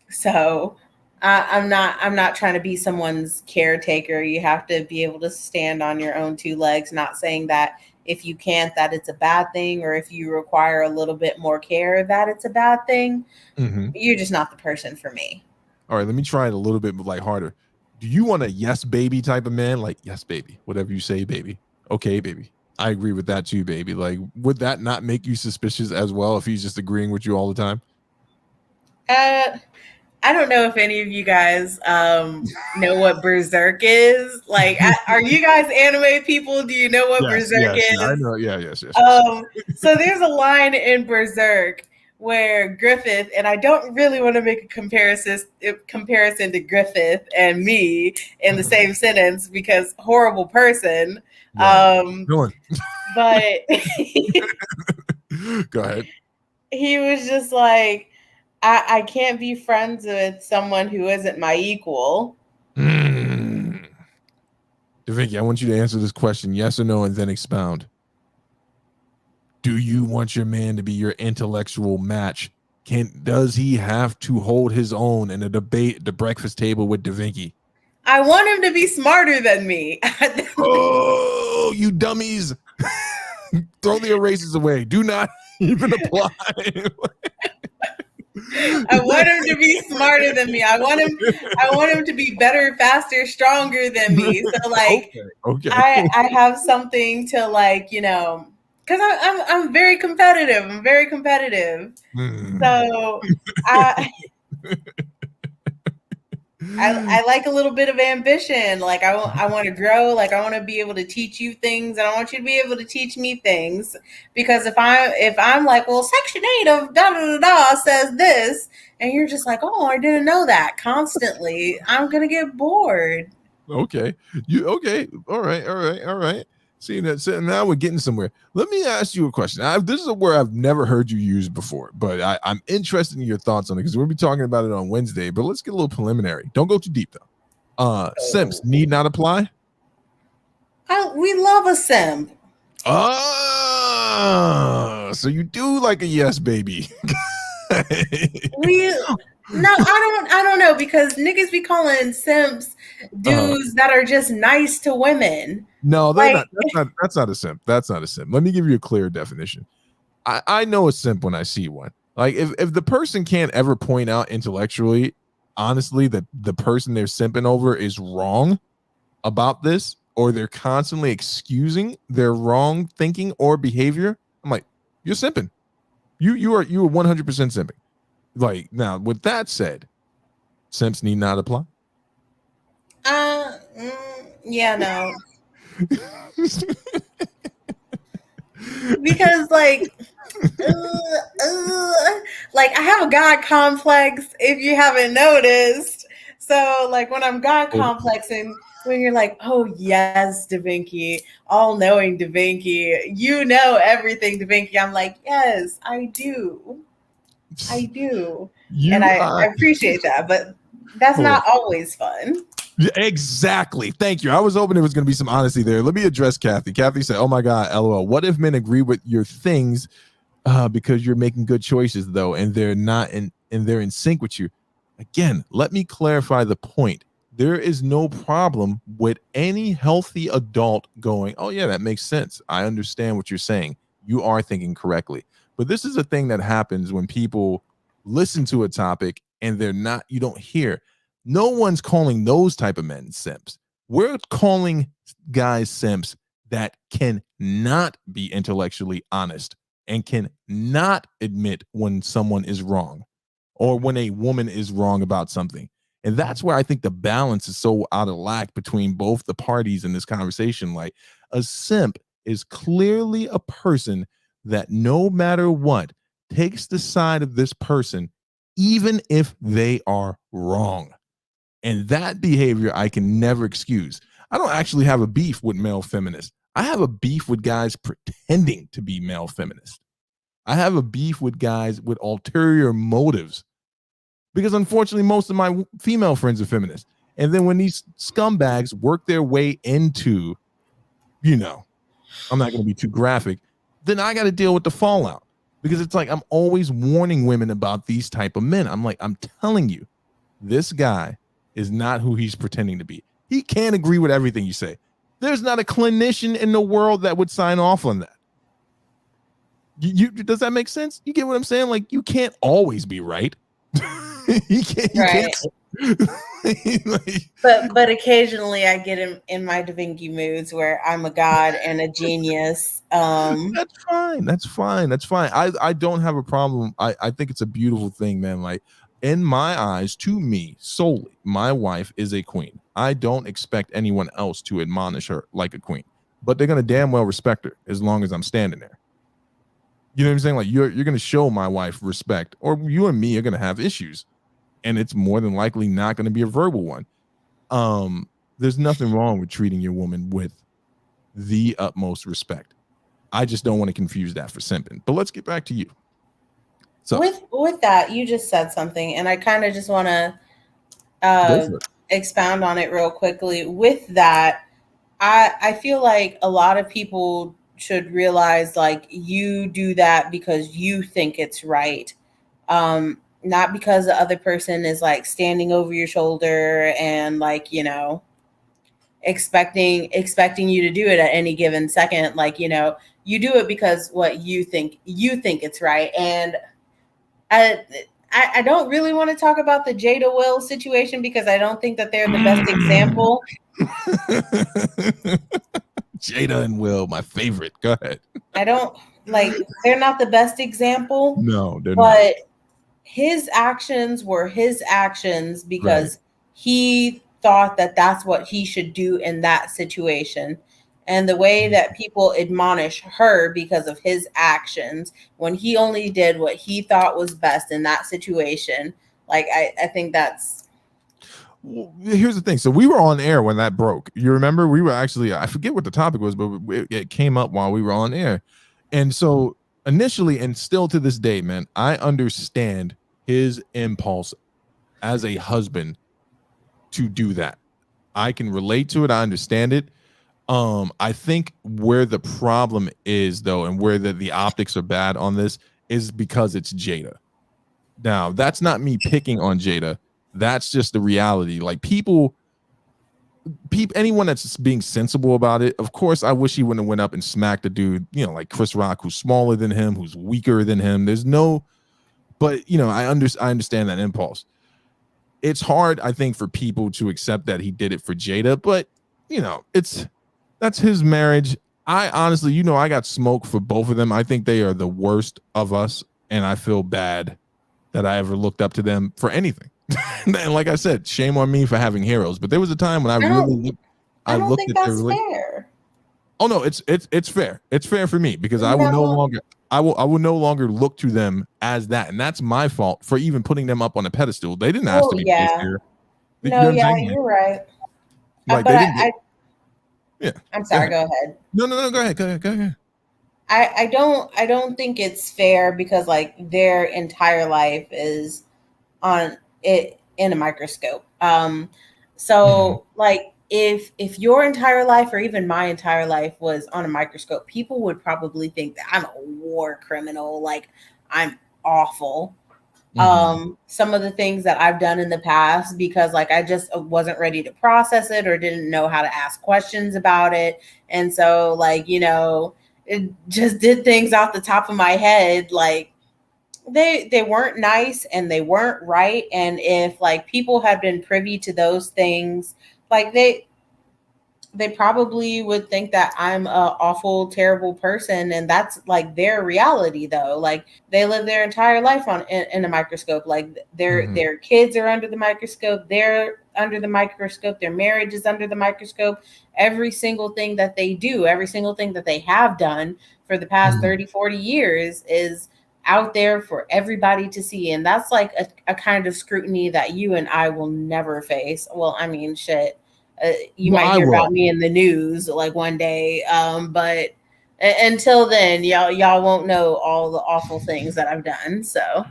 So I'm not trying to be someone's caretaker. You have to be able to stand on your own two legs. Not saying that if you can't, that it's a bad thing, or if you require a little bit more care, that it's a bad thing. Mm-hmm. You're just not the person for me. All right, let me try it a little bit like harder. Do you want a yes baby type of man? Like, yes, baby, whatever you say, baby. Okay, baby. I agree with that too, baby. Like, would that not make you suspicious as well if he's just agreeing with you all the time? Uh, I don't know if any of you guys know what Berserk is. Like, are you guys anime people? Do you know what Yes, Berserk yes, yeah, I is? know. Yeah, yes, yes, yes. So there's a line in Berserk where Griffith, and I don't really want to make a comparison to Griffith and me in the same sentence because horrible person. Right. Um, Go on. but Go ahead. he was just like, I can't be friends with someone who isn't my equal. Mm. Vicky, I want you to answer this question, yes or no, and then expound. Do you want your man to be your intellectual match? Does he have to hold his own in a debate at the breakfast table with Da Vinci? I want him to be smarter than me. Oh, you dummies. Throw the erasers away. Do not even apply. I want him to be smarter than me. I want him to be better, faster, stronger than me. So like Okay. Okay. I have something to like, because I'm very competitive. I'm very competitive. Mm. So I I like a little bit of ambition. Like I want to grow. Like I want to be able to teach you things, and I want you to be able to teach me things. Because if I'm like, well, Section 8 of da da da da says this, and you're just like, oh, I didn't know that constantly, I'm gonna get bored. Okay. You okay? All right. All right. All right. See that? So now we're getting somewhere. Let me ask you a question. This is a word I've never heard you use before, but I'm interested in your thoughts on it because we'll be talking about it on Wednesday. But let's get a little preliminary. Don't go too deep though. Simps need not apply. We love a simp. So you do like a yes, baby. We No, I don't know because niggas be calling simps Uh-huh. dudes that are just nice to women. No, they're Like not. That's not a simp. That's not a simp. Let me give you a clear definition. I know a simp when I see one. Like if the person can't ever point out intellectually, honestly, that the person they're simping over is wrong about this, or they're constantly excusing their wrong thinking or behavior, I'm like, you're simping. You are 100% simping. Like now, with that said, simps need not apply. yeah, no. Because like I have a god complex if you haven't noticed. So like when I'm god complexing, when you're like, oh yes, Da Vinci, all knowing Da Vinci, you know everything, Da Vinci. I'm like, yes, I do. I do. And You I appreciate that, but that's hold on. not always fun. Exactly. Thank you. I was hoping there was going to be some honesty there. Let me address Kathy. Kathy said, "Oh my God, LOL. What if men agree with your things because you're making good choices though, and they're in sync with you?" Again, let me clarify the point. There is no problem with any healthy adult going, "Oh yeah, that makes sense. I understand what you're saying. You are thinking correctly." But this is a thing that happens when people listen to a topic and they're not. You don't hear. No one's calling those type of men simps. We're calling guys simps that can not be intellectually honest and can not admit when someone is wrong or when a woman is wrong about something. And that's where I think the balance is so out of whack between both the parties in this conversation. Like a simp is clearly a person that no matter what takes the side of this person, even if they are wrong. And that behavior I can never excuse. I don't actually have a beef with male feminists. I have a beef with guys pretending to be male feminists. I have a beef with guys with ulterior motives because unfortunately, most of my female friends are feminists. And then when these scumbags work their way into, you know, I'm not going to be too graphic, then I got to deal with the fallout because it's like I'm always warning women about these type of men. I'm like, I'm telling you, this guy is not who he's pretending to be. He can't agree with everything you say. There's not a clinician in the world that would sign off on that. Does that make sense? You get what I'm saying? Like, you can't always be right. you can't. Like, but occasionally I get in my Da Vinci moods where I'm a god and a genius. That's fine. I don't have a problem. I think it's a beautiful thing, man. Like, in my eyes, to me solely, my wife is a queen. I don't expect anyone else to admonish her like a queen, but they're gonna damn well respect her as long as I'm standing there. You know what I'm saying? Like, you're gonna show my wife respect, or you and me are gonna have issues, and it's more than likely not gonna be a verbal one. There's nothing wrong with treating your woman with the utmost respect. I just don't want to confuse that for simping. But let's get back to you. So with that, you just said something, and I kind of just want to expound on it real quickly. With that, I feel like a lot of people should realize, like, you do that because you think it's right, not because the other person is like standing over your shoulder and, like, you know, expecting you to do it at any given second. Like, you know, you do it because what you think it's right. And I don't really want to talk about the Jada Will situation because I don't think that they're the best example. Jada and Will, my favorite. Go ahead. I don't they're not the best example. No, they're not. But his actions were his actions because he thought that that's what he should do in that situation. And the way that people admonish her because of his actions when he only did what he thought was best in that situation, like, I think that's... Well, here's the thing. So we were on air when that broke. You remember? We were actually, I forget what the topic was, but it came up while we were on air. And so initially, and still to this day, man, I understand his impulse as a husband to do that. I can relate to it. I understand it. I think where the problem is, though, and where the optics are bad on this is because it's Jada. Now, that's not me picking on Jada. That's just the reality. Like, people, anyone that's being sensible about it, of course, I wish he wouldn't have went up and smacked a dude, you know, like Chris Rock, who's smaller than him, who's weaker than him. There's no, but, you know, I understand that impulse. It's hard, I think, for people to accept that he did it for Jada, but, you know, that's his marriage. I honestly, you know, I got smoke for both of them. I think they are the worst of us, and I feel bad that I ever looked up to them for anything. And like I said, shame on me for having heroes. But there was a time when I don't think that's fair. Oh no, it's fair. It's fair for me because I will no longer look to them as that, and that's my fault for even putting them up on a pedestal. They didn't ask to be placed here. No, you're right. Like, but yeah. I'm sorry. Go ahead. No, go ahead. Go ahead. I don't think it's fair because, like, their entire life is on it in a microscope. So like, if your entire life or even my entire life was on a microscope, people would probably think that I'm a war criminal, like I'm awful. Some of the things that I've done in the past because, like, I just wasn't ready to process it or didn't know how to ask questions about it. And so, like, you know, it just did things off the top of my head. Like, they weren't nice and they weren't right. And if, like, people had been privy to those things, like, they they probably would think that I'm a awful, terrible person, and that's like their reality. Though, like they live their entire life in a microscope. Like Mhm. their kids are under the microscope. They're under the microscope. Their marriage is under the microscope. Every single thing that they do, every single thing that they have done for the past Mhm. 30, 40 years is out there for everybody to see. And that's like a kind of scrutiny that you and I will never face. Well, I mean, shit, you Well, might I hear will. about me in the news like one day, but until then, y'all won't know all the awful things that I've done. So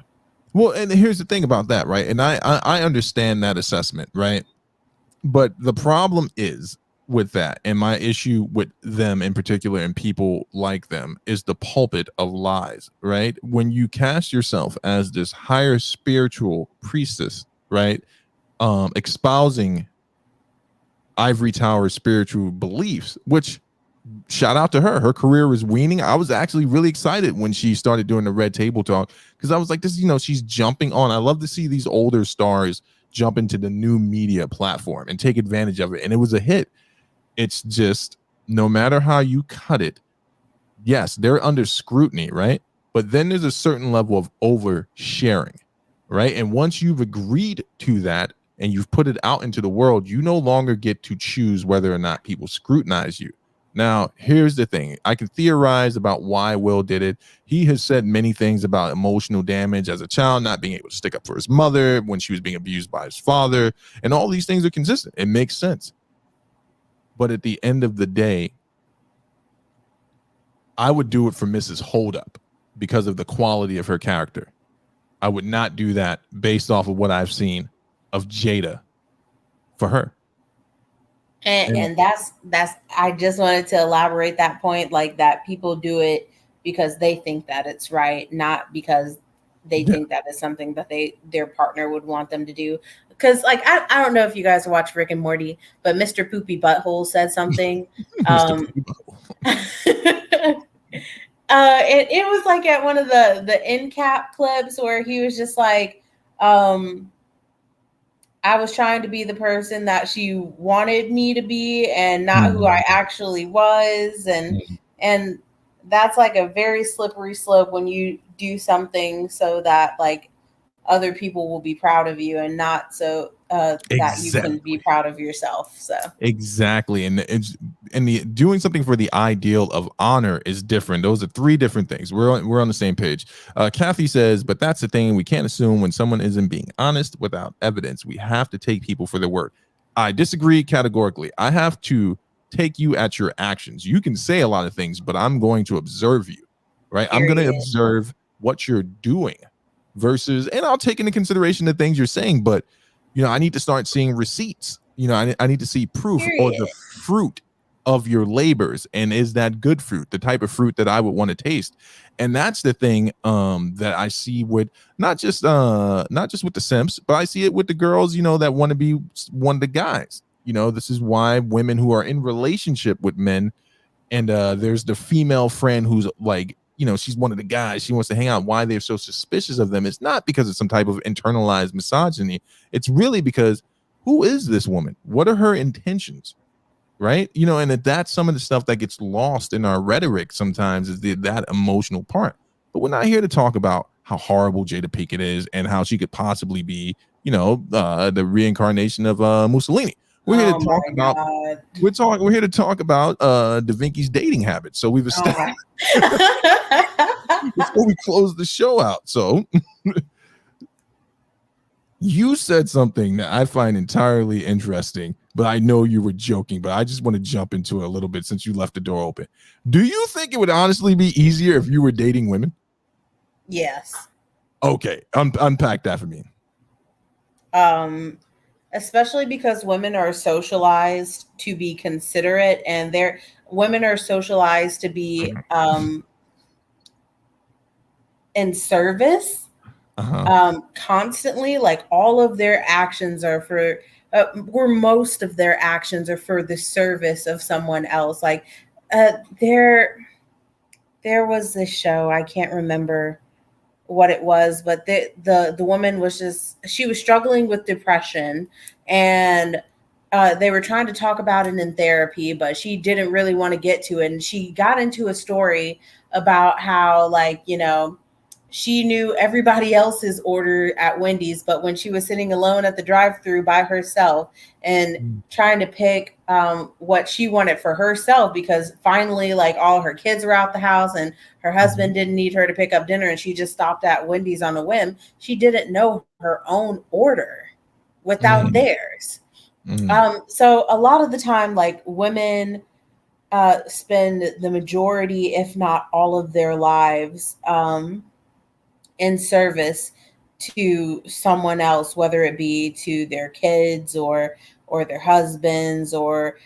Well, and here's the thing about that, right? And I understand that assessment, right? But the problem is with that, and my issue with them in particular and people like them is the pulpit of lies, right? When you cast yourself as this higher spiritual priestess, right? Espousing ivory tower spiritual beliefs, which shout out to her. Her career is weaning. I was actually really excited when she started doing the Red Table Talk because I was like, this, she's jumping on. I love to see these older stars jump into the new media platform and take advantage of it. And it was a hit. It's just no matter how you cut it, yes, they're under scrutiny, right? But then there's a certain level of oversharing, right? And once you've agreed to that and you've put it out into the world, you no longer get to choose whether or not people scrutinize you. Now, here's the thing. I can theorize about why Will did it. He has said many things about emotional damage as a child, not being able to stick up for his mother when she was being abused by his father. And all these things are consistent. It makes sense. But at the end of the day, I would do it for Mrs. Holdup because of the quality of her character. I would not do that based off of what I've seen of Jada for her. And and that's I just wanted to elaborate that point, like that people do it because they think that it's right, not because they yeah, think that is something that their partner would want them to do. Because like I don't know if you guys watch Rick and Morty, but Mr. Poopy Butthole said something. Mr. um it was like at one of the end cap clips where he was just like, um I was trying to be the person that she wanted me to be and not who I actually was. And that's like a very slippery slope when you do something so that like other people will be proud of you and not so that you can be Exactly. proud of yourself. So Exactly. And the doing something for the ideal of honor is different. Those are three different things. We're on the same page. Kathy says, but that's the thing. We can't assume when someone isn't being honest without evidence. We have to take people for their word. I disagree categorically. I have to take you at your actions. You can say a lot of things, but I'm going to observe you, right? I'm going to period. observe what you're doing versus, and I'll take into consideration the things you're saying, but I need to start seeing receipts. I need to see proof or the Period. fruit of your labors. And is that good fruit, the type of fruit that I would want to taste? And that's the thing that I see with not just with the simps, but I see it with the girls, that want to be one of the guys. This is why women who are in relationship with men and there's the female friend who's like, she's one of the guys, she wants to hang out, why they're so suspicious of them. It's not because of some type of internalized misogyny. It's really because who is this woman, what are her intentions, right? And that's some of the stuff that gets lost in our rhetoric sometimes, is that emotional part. But we're not here to talk about how horrible Jada Pinkett is and how she could possibly be the reincarnation of Mussolini. We're here to Oh talk my about god. we're here to talk about Da Vinci's dating habits. So we've Oh established my. before we close the show out. So you said something that I find entirely interesting, but I know you were joking, but I just want to jump into it a little bit since you left the door open. Do you think it would honestly be easier if you were dating women? Yes. Okay, unpack that for me. um Especially because women are socialized to be considerate, and they're women are socialized to be in service Uh-huh. constantly. Like all of their actions are for or most of their actions are for the service of someone else. Like uh there was this show, I can't remember what it was, but the woman was just, she was struggling with depression, and they were trying to talk about it in therapy, but she didn't really want to get to it. And she got into a story about how, like, she knew everybody else's order at Wendy's, but when she was sitting alone at the drive-through by herself and Mm. trying to pick what she wanted for herself, because finally, like, all her kids were out the house and her husband Mhm. didn't need her to pick up dinner, and she just stopped at Wendy's on a whim. She didn't know her own order without Mm. theirs. Mm. So a lot of the time, like, women spend the majority, if not all of their lives, in service to someone else, whether it be to their kids or their husbands or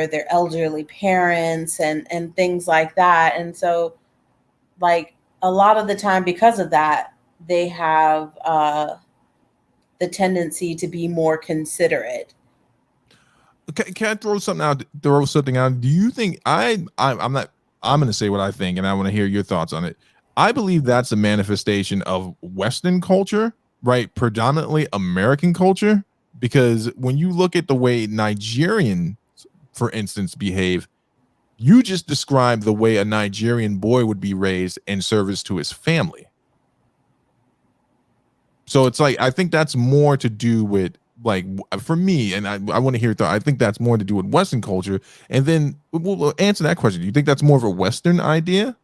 their elderly parents and things like that. And so, like, a lot of the time, because of that, they have the tendency to be more considerate. Can I throw something out? Throw something out. Do you think I'm not? I'm going to say what I think, and I want to hear your thoughts on it. I believe that's a manifestation of Western culture, right? Predominantly American culture, because when you look at the way Nigerians, for instance, behave, you just described the way a Nigerian boy would be raised in service to his family. So it's like I think that's more to do with like for me, and I want to hear I think that's more to do with Western culture. And then we'll answer that question. Do you think that's more of a Western idea?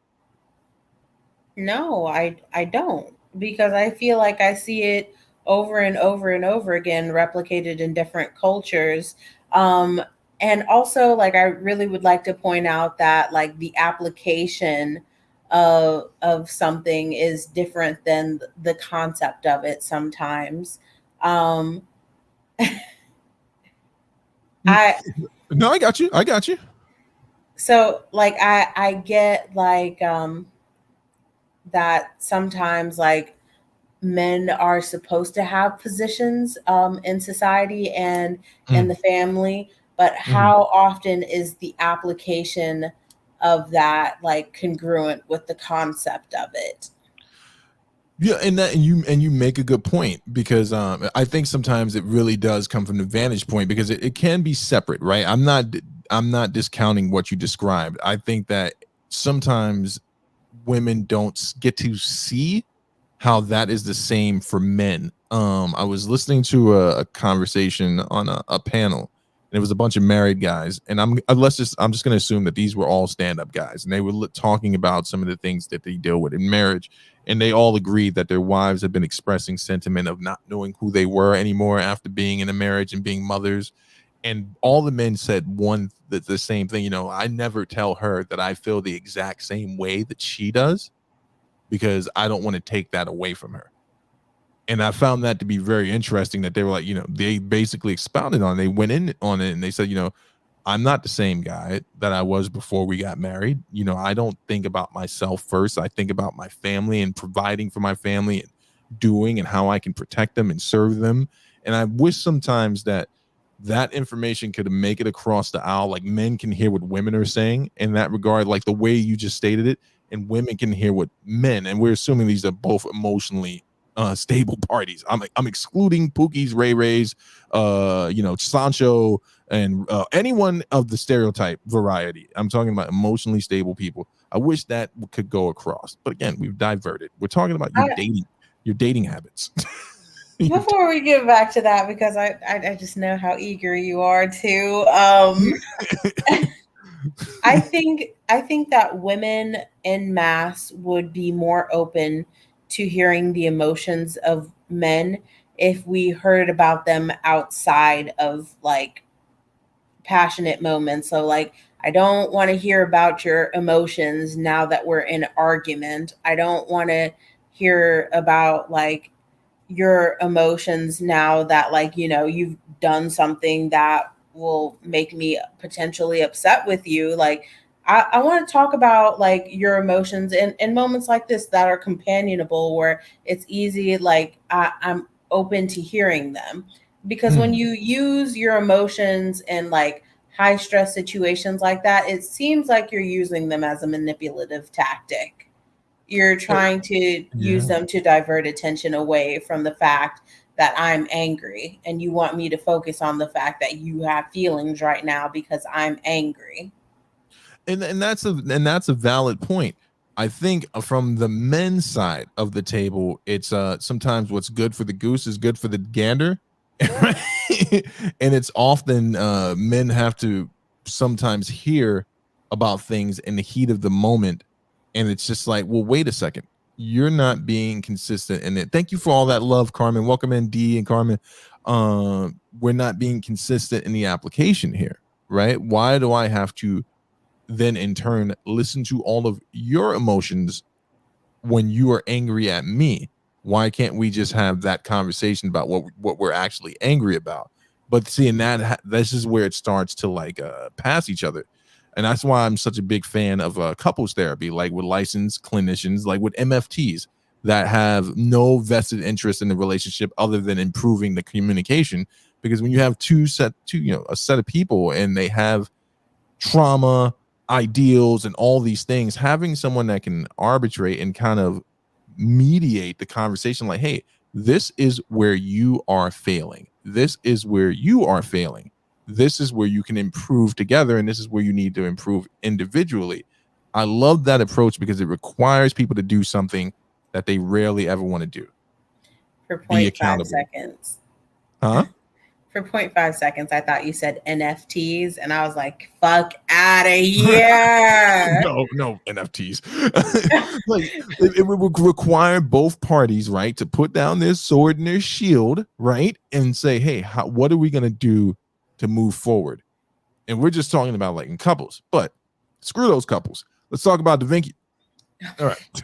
No, I don't, because I feel like I see it over and over and over again replicated in different cultures. Um and also, like, I really would like to point out that, like, the application of something is different than the concept of it sometimes. Um Mm, I no, I got you. I got you. so, like, I get, like, that sometimes, like, men are supposed to have positions in society and in Mm, the family, but mhm. how often is the application of that, like, congruent with the concept of it? Yeah, and you make a good point because I think sometimes it really does come from the vantage point because it can be separate, right? I'm not discounting what you described. I think that sometimes women don't get to see how that is the same for men. I was listening to a conversation on a panel, and it was a bunch of married guys, and I'm just going to assume that these were all stand up guys, and they were talking about some of the things that they deal with in marriage, and they all agreed that their wives have been expressing sentiment of not knowing who they were anymore after being in a marriage and being mothers. And all the men said the same thing. I never tell her that I feel the exact same way that she does because I don't want to take that away from her. And I found that to be very interesting that they were like, they basically expounded on it. They went in on it and they said, I'm not the same guy that I was before we got married. I don't think about myself first. I think about my family and providing for my family and doing and how I can protect them and serve them. And I wish sometimes that information could make it across the aisle. Like men can hear what women are saying in that regard, like the way you just stated it, and women can hear what men. And we're assuming these are both emotionally stable parties. I'm excluding Pookie's, Ray Ray's, Sancho, and anyone of the stereotype variety. I'm talking about emotionally stable people. I wish that could go across, but again, we've diverted. We're talking about I, your dating habits. Your Before we get back to that, because I just know how eager you are to, I think that women in mass would be more open to hearing the emotions of men if we heard about them outside of, like, passionate moments. So, like, I don't want to hear about your emotions now that we're in an argument. I don't want to hear about, like, your emotions now that, like, you've done something that will make me potentially upset with you. Like, I want to talk about, like, your emotions in moments like this that are companionable, where it's easy, like, I'm open to hearing them. Because when Hmm. you use your emotions in, like, high stress situations like that, it seems like you're using them as a manipulative tactic. You're trying to use Yeah. them to divert attention away from the fact that I'm angry, and you want me to focus on the fact that you have feelings right now because I'm angry. And that's a valid point. I think from the men's side of the table, it's sometimes what's good for the goose is good for the gander. Right? And it's often men have to sometimes hear about things in the heat of the moment, and it's just like, well, wait a second, you're not being consistent in it. Thank you for all that love, Carmen. Welcome in, D and Carmen. We're not being consistent in the application here, right? Why do I have to then in turn listen to all of your emotions when you are angry at me? Why can't we just have that conversation about what we're actually angry about? But seeing that, this is where it starts to like pass each other. And that's why I'm such a big fan of couples therapy, like with licensed clinicians, like with MFTs that have no vested interest in the relationship other than improving the communication. Because when you have a set of people and they have trauma, ideals, and all these things, having someone that can arbitrate and kind of mediate the conversation, like, hey, this is where you are failing, this is where you are failing, this is where you can improve together, and this is where you need to improve individually. I love that approach because it requires people to do something that they rarely ever want to do. For Be 0.5 accountable. seconds. Huh? For 0.5 seconds, I thought you said NFTs, and I was like, fuck out of here. No NFTs. Like it would require both parties, right, to put down their sword and their shield, right, and say, hey, what are we going to do to move forward? And we're just talking about like in couples, but screw those couples. Let's talk about Da Vinci. All right.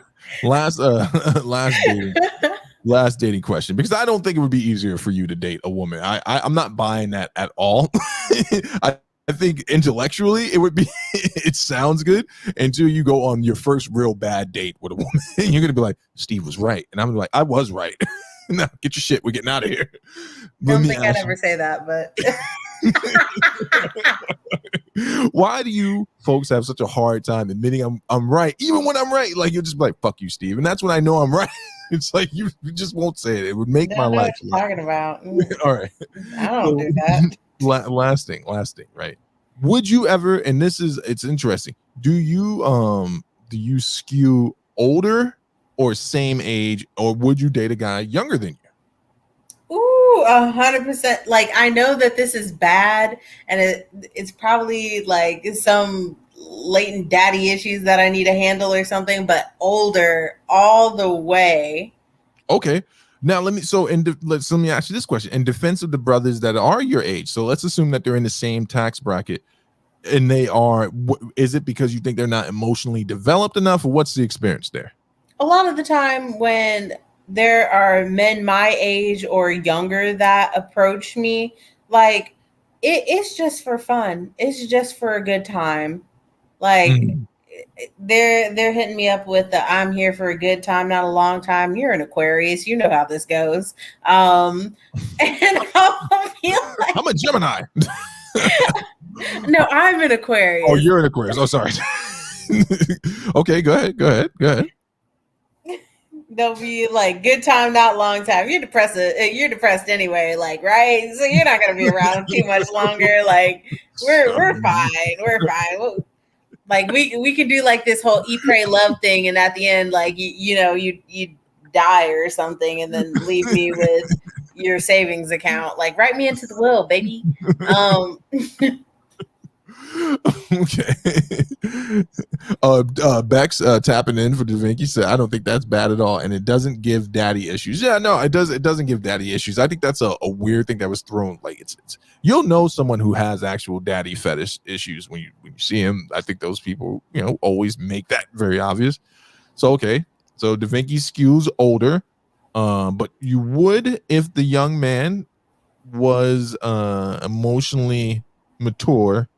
Last dating question, because I don't think it would be easier for you to date a woman. I'm not buying that at all. I think intellectually it would be, it sounds good until you go on your first real bad date with a woman. You're gonna be like, Steve was right, and I'm like, I was right. Now get your shit. We're getting out of here. Don't think I'd ever say that, but why do you folks have such a hard time admitting I'm right, even when I'm right? Like, you'll just be like, fuck you, Steve, and that's when I know I'm right. It's like you just won't say it. It would make my life. What you're talking about. All right. I don't do that. Last thing, right? Would you ever? And it's interesting. Do you skew older or same age, or would you date a guy younger than you? Ooh, 100%. Like, I know that this is bad, and it's probably like some latent daddy issues that I need to handle or something, but older all the way. Okay. Now let me ask you this question. In defense of the brothers that are your age, so let's assume that they're in the same tax bracket, and they are. Is it because you think they're not emotionally developed enough, or what's the experience there? A lot of the time when there are men my age or younger that approach me, like it's just for fun. It's just for a good time. Like they're hitting me up with the I'm here for a good time, not a long time. You're an Aquarius, you know how this goes. And I'll be like, I'm a Gemini. No, I'm an Aquarius. Oh, you're an Aquarius. Oh, sorry. Okay, go ahead. They'll be like, good time, not long time. You're depressed. You're depressed anyway, like, right? So you're not gonna be around too much longer. Like, we're fine. We're fine. Like we can do like this whole eat, pray, love thing, and at the end, like you die or something, and then leave me with your savings account. Like, write me into the will, baby. Okay. Bex tapping in for Da Vinci said, I don't think that's bad at all, and it doesn't give daddy issues. Yeah, no, it doesn't give daddy issues. I think that's a weird thing that was thrown. Like, it's you'll know someone who has actual daddy fetish issues when you see him. I think those people, always make that very obvious. So okay, so Da Vinci skews older, but you would, if the young man was emotionally mature,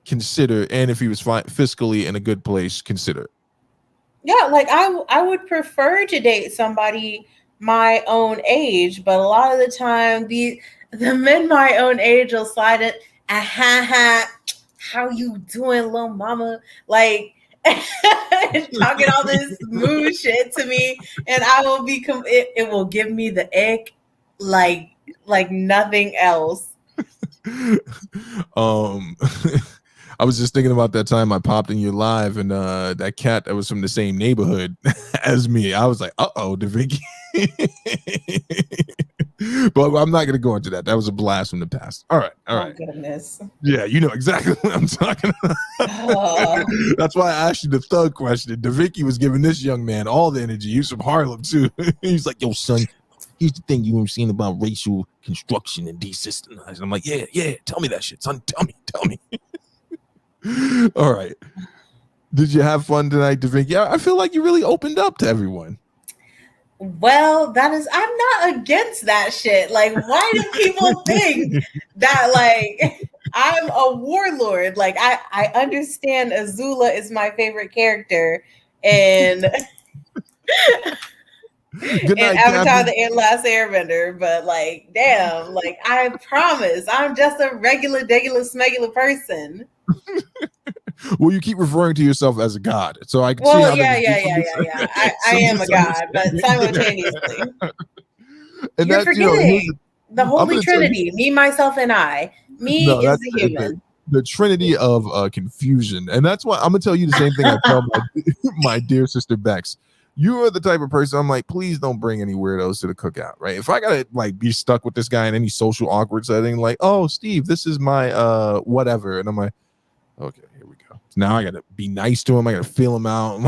consider, and if he was fiscally in a good place, consider. Yeah, like I would prefer to date somebody my own age, but a lot of the time the men my own age will slide it. How you doing, little mama? Like talking all this mood shit to me, and I will it will give me the ick. like nothing else. I was just thinking about that time I popped in your live and that cat that was from the same neighborhood as me. I was like, uh-oh, DeVinci. But I'm not gonna go into that. That was a blast from the past. All right. Oh goodness. Yeah, you know exactly what I'm talking about. That's why I asked you the thug question. DeVinci was giving this young man all the energy. He's from Harlem too. He's like, yo, son, here's the thing you were saying about racial construction and desystemized. I'm like, yeah, tell me that shit, son. Tell me. All right. Did you have fun tonight, DeVinci? I feel like you really opened up to everyone. Well, I'm not against that shit. Like, why do people think that, like, I'm a warlord? Like, I understand Azula is my favorite character, and Good night, Avatar Captain. the Last Airbender, but like, damn, like, I promise, I'm just a regular, smegular person. Well, you keep referring to yourself as a god, so I can see Well, how. yeah. I am a god, but simultaneously, and you're forgetting the Holy Trinity: me, myself, and I. Me No, is that's the human. the trinity of confusion, and that's why I'm gonna tell you the same thing I tell my dear sister Bex. You are the type of person I'm like, please don't bring any weirdos to the cookout, right? If I gotta like be stuck with this guy in any social awkward setting, like, oh, Steve, this is my whatever, and I'm like, okay, here we go. Now I gotta be nice to him. I gotta feel him out.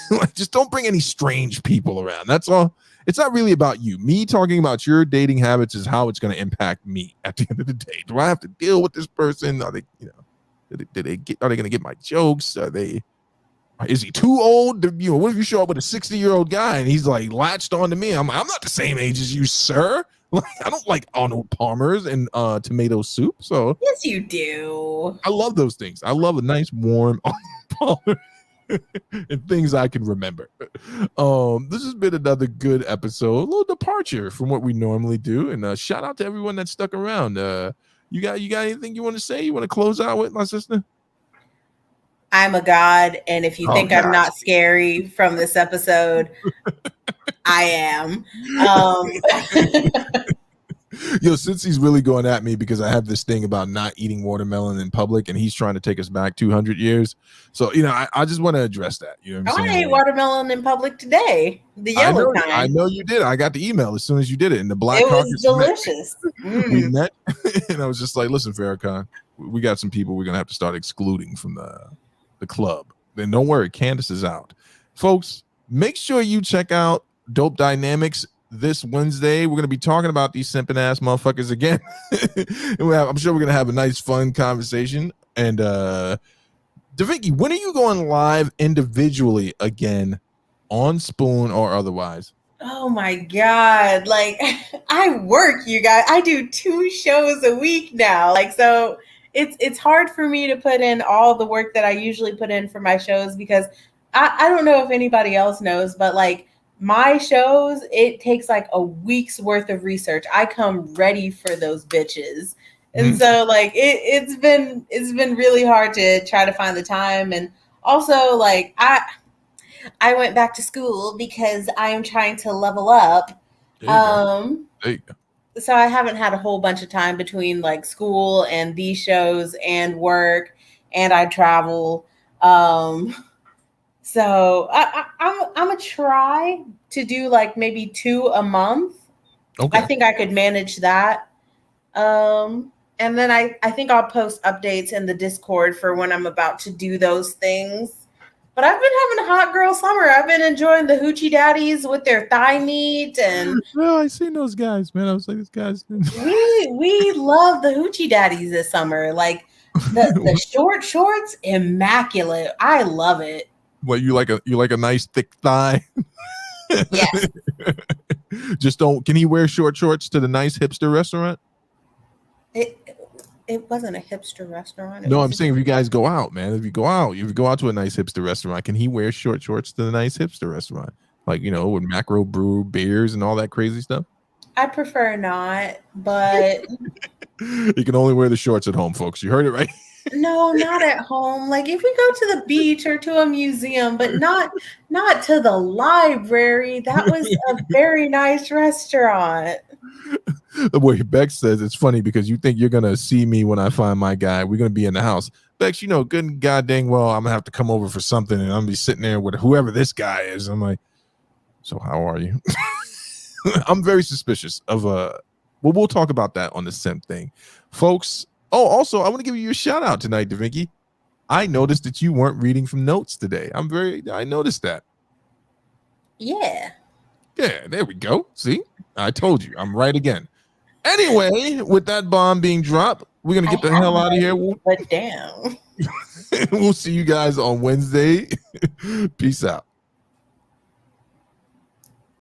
Like, just don't bring any strange people around. That's all. It's not really about you. Me talking about your dating habits is how it's going to impact me at the end of the day. Do I have to deal with this person? Are they, are they going to get my jokes? Is he too old? What if you show up with a 60-year-old guy and he's like latched onto me? I'm not the same age as you, sir. Like, I don't like Arnold Palmer's and tomato soup. So yes, you do. I love those things. I love a nice warm Arnold Palmer. And things I can remember. This has been another good episode, a little departure from what we normally do, and shout out to everyone that stuck around. You got anything you want to say? You want to close out with, my sister? I'm a god, and if you think I'm not scary from this episode, I am. Yo, since he's really going at me because I have this thing about not eating watermelon in public, and he's trying to take us back 200 years. So, I just want to address that. You know what I'm saying? I ate watermelon in public today. The yellow kind. I know you did. I got the email as soon as you did it. And the Black It was delicious. We met, and I was just like, listen, Farrakhan, we got some people we're going to have to start excluding from the club. Then don't worry, Candace is out. Folks, make sure you check out Dope Dynamics this Wednesday. We're going to be talking about these simping ass motherfuckers again. I'm sure we're going to have a nice, fun conversation. And DeVinci, when are you going live individually again on Spoon or otherwise? Oh my God. Like, I work, you guys. I do 2 shows a week now. Like, so it's hard for me to put in all the work that I usually put in for my shows because I don't know if anybody else knows, but like, my shows, it takes like a week's worth of research. I come ready for those bitches. And so like it's been really hard to try to find the time. And also like I went back to school because I am trying to level up. There you go. So I haven't had a whole bunch of time between like school and these shows and work, and I travel. So I'm gonna try to do like maybe 2 a month. Okay. I think I could manage that. And then I think I'll post updates in the Discord for when I'm about to do those things. But I've been having a hot girl summer. I've been enjoying the hoochie daddies with their thigh meat and. Well, I seen those guys, man. I was like, these guys. We love the hoochie daddies this summer. Like the short shorts, immaculate. I love it. What, you like a nice thick thigh? Yes. Just don't. Can he wear short shorts to the nice hipster restaurant? It wasn't a hipster restaurant. No, I'm saying if you guys go out, man. If you go out to a nice hipster restaurant, can he wear short shorts to the nice hipster restaurant? Like, with macro brew beers and all that crazy stuff? I prefer not, but you can only wear the shorts at home, folks. You heard it right. No, not at home. Like if we go to the beach or to a museum, but not to the library. That was a very nice restaurant. The way Bex says it's funny because you think you're gonna see me when I find my guy. We're gonna be in the house. Bex, you know, good god dang well, I'm gonna have to come over for something, and I'm gonna be sitting there with whoever this guy is. I'm like, so how are you? I'm very suspicious of well, we'll talk about that on the simp thing, folks. Oh, also, I want to give you a shout out tonight, DaVinci. I noticed that you weren't reading from notes today. I noticed that. Yeah. Yeah, there we go. See, I told you, I'm right again. Anyway, with that bomb being dropped, we're gonna get the hell out of here. But damn. We'll see you guys on Wednesday. Peace out.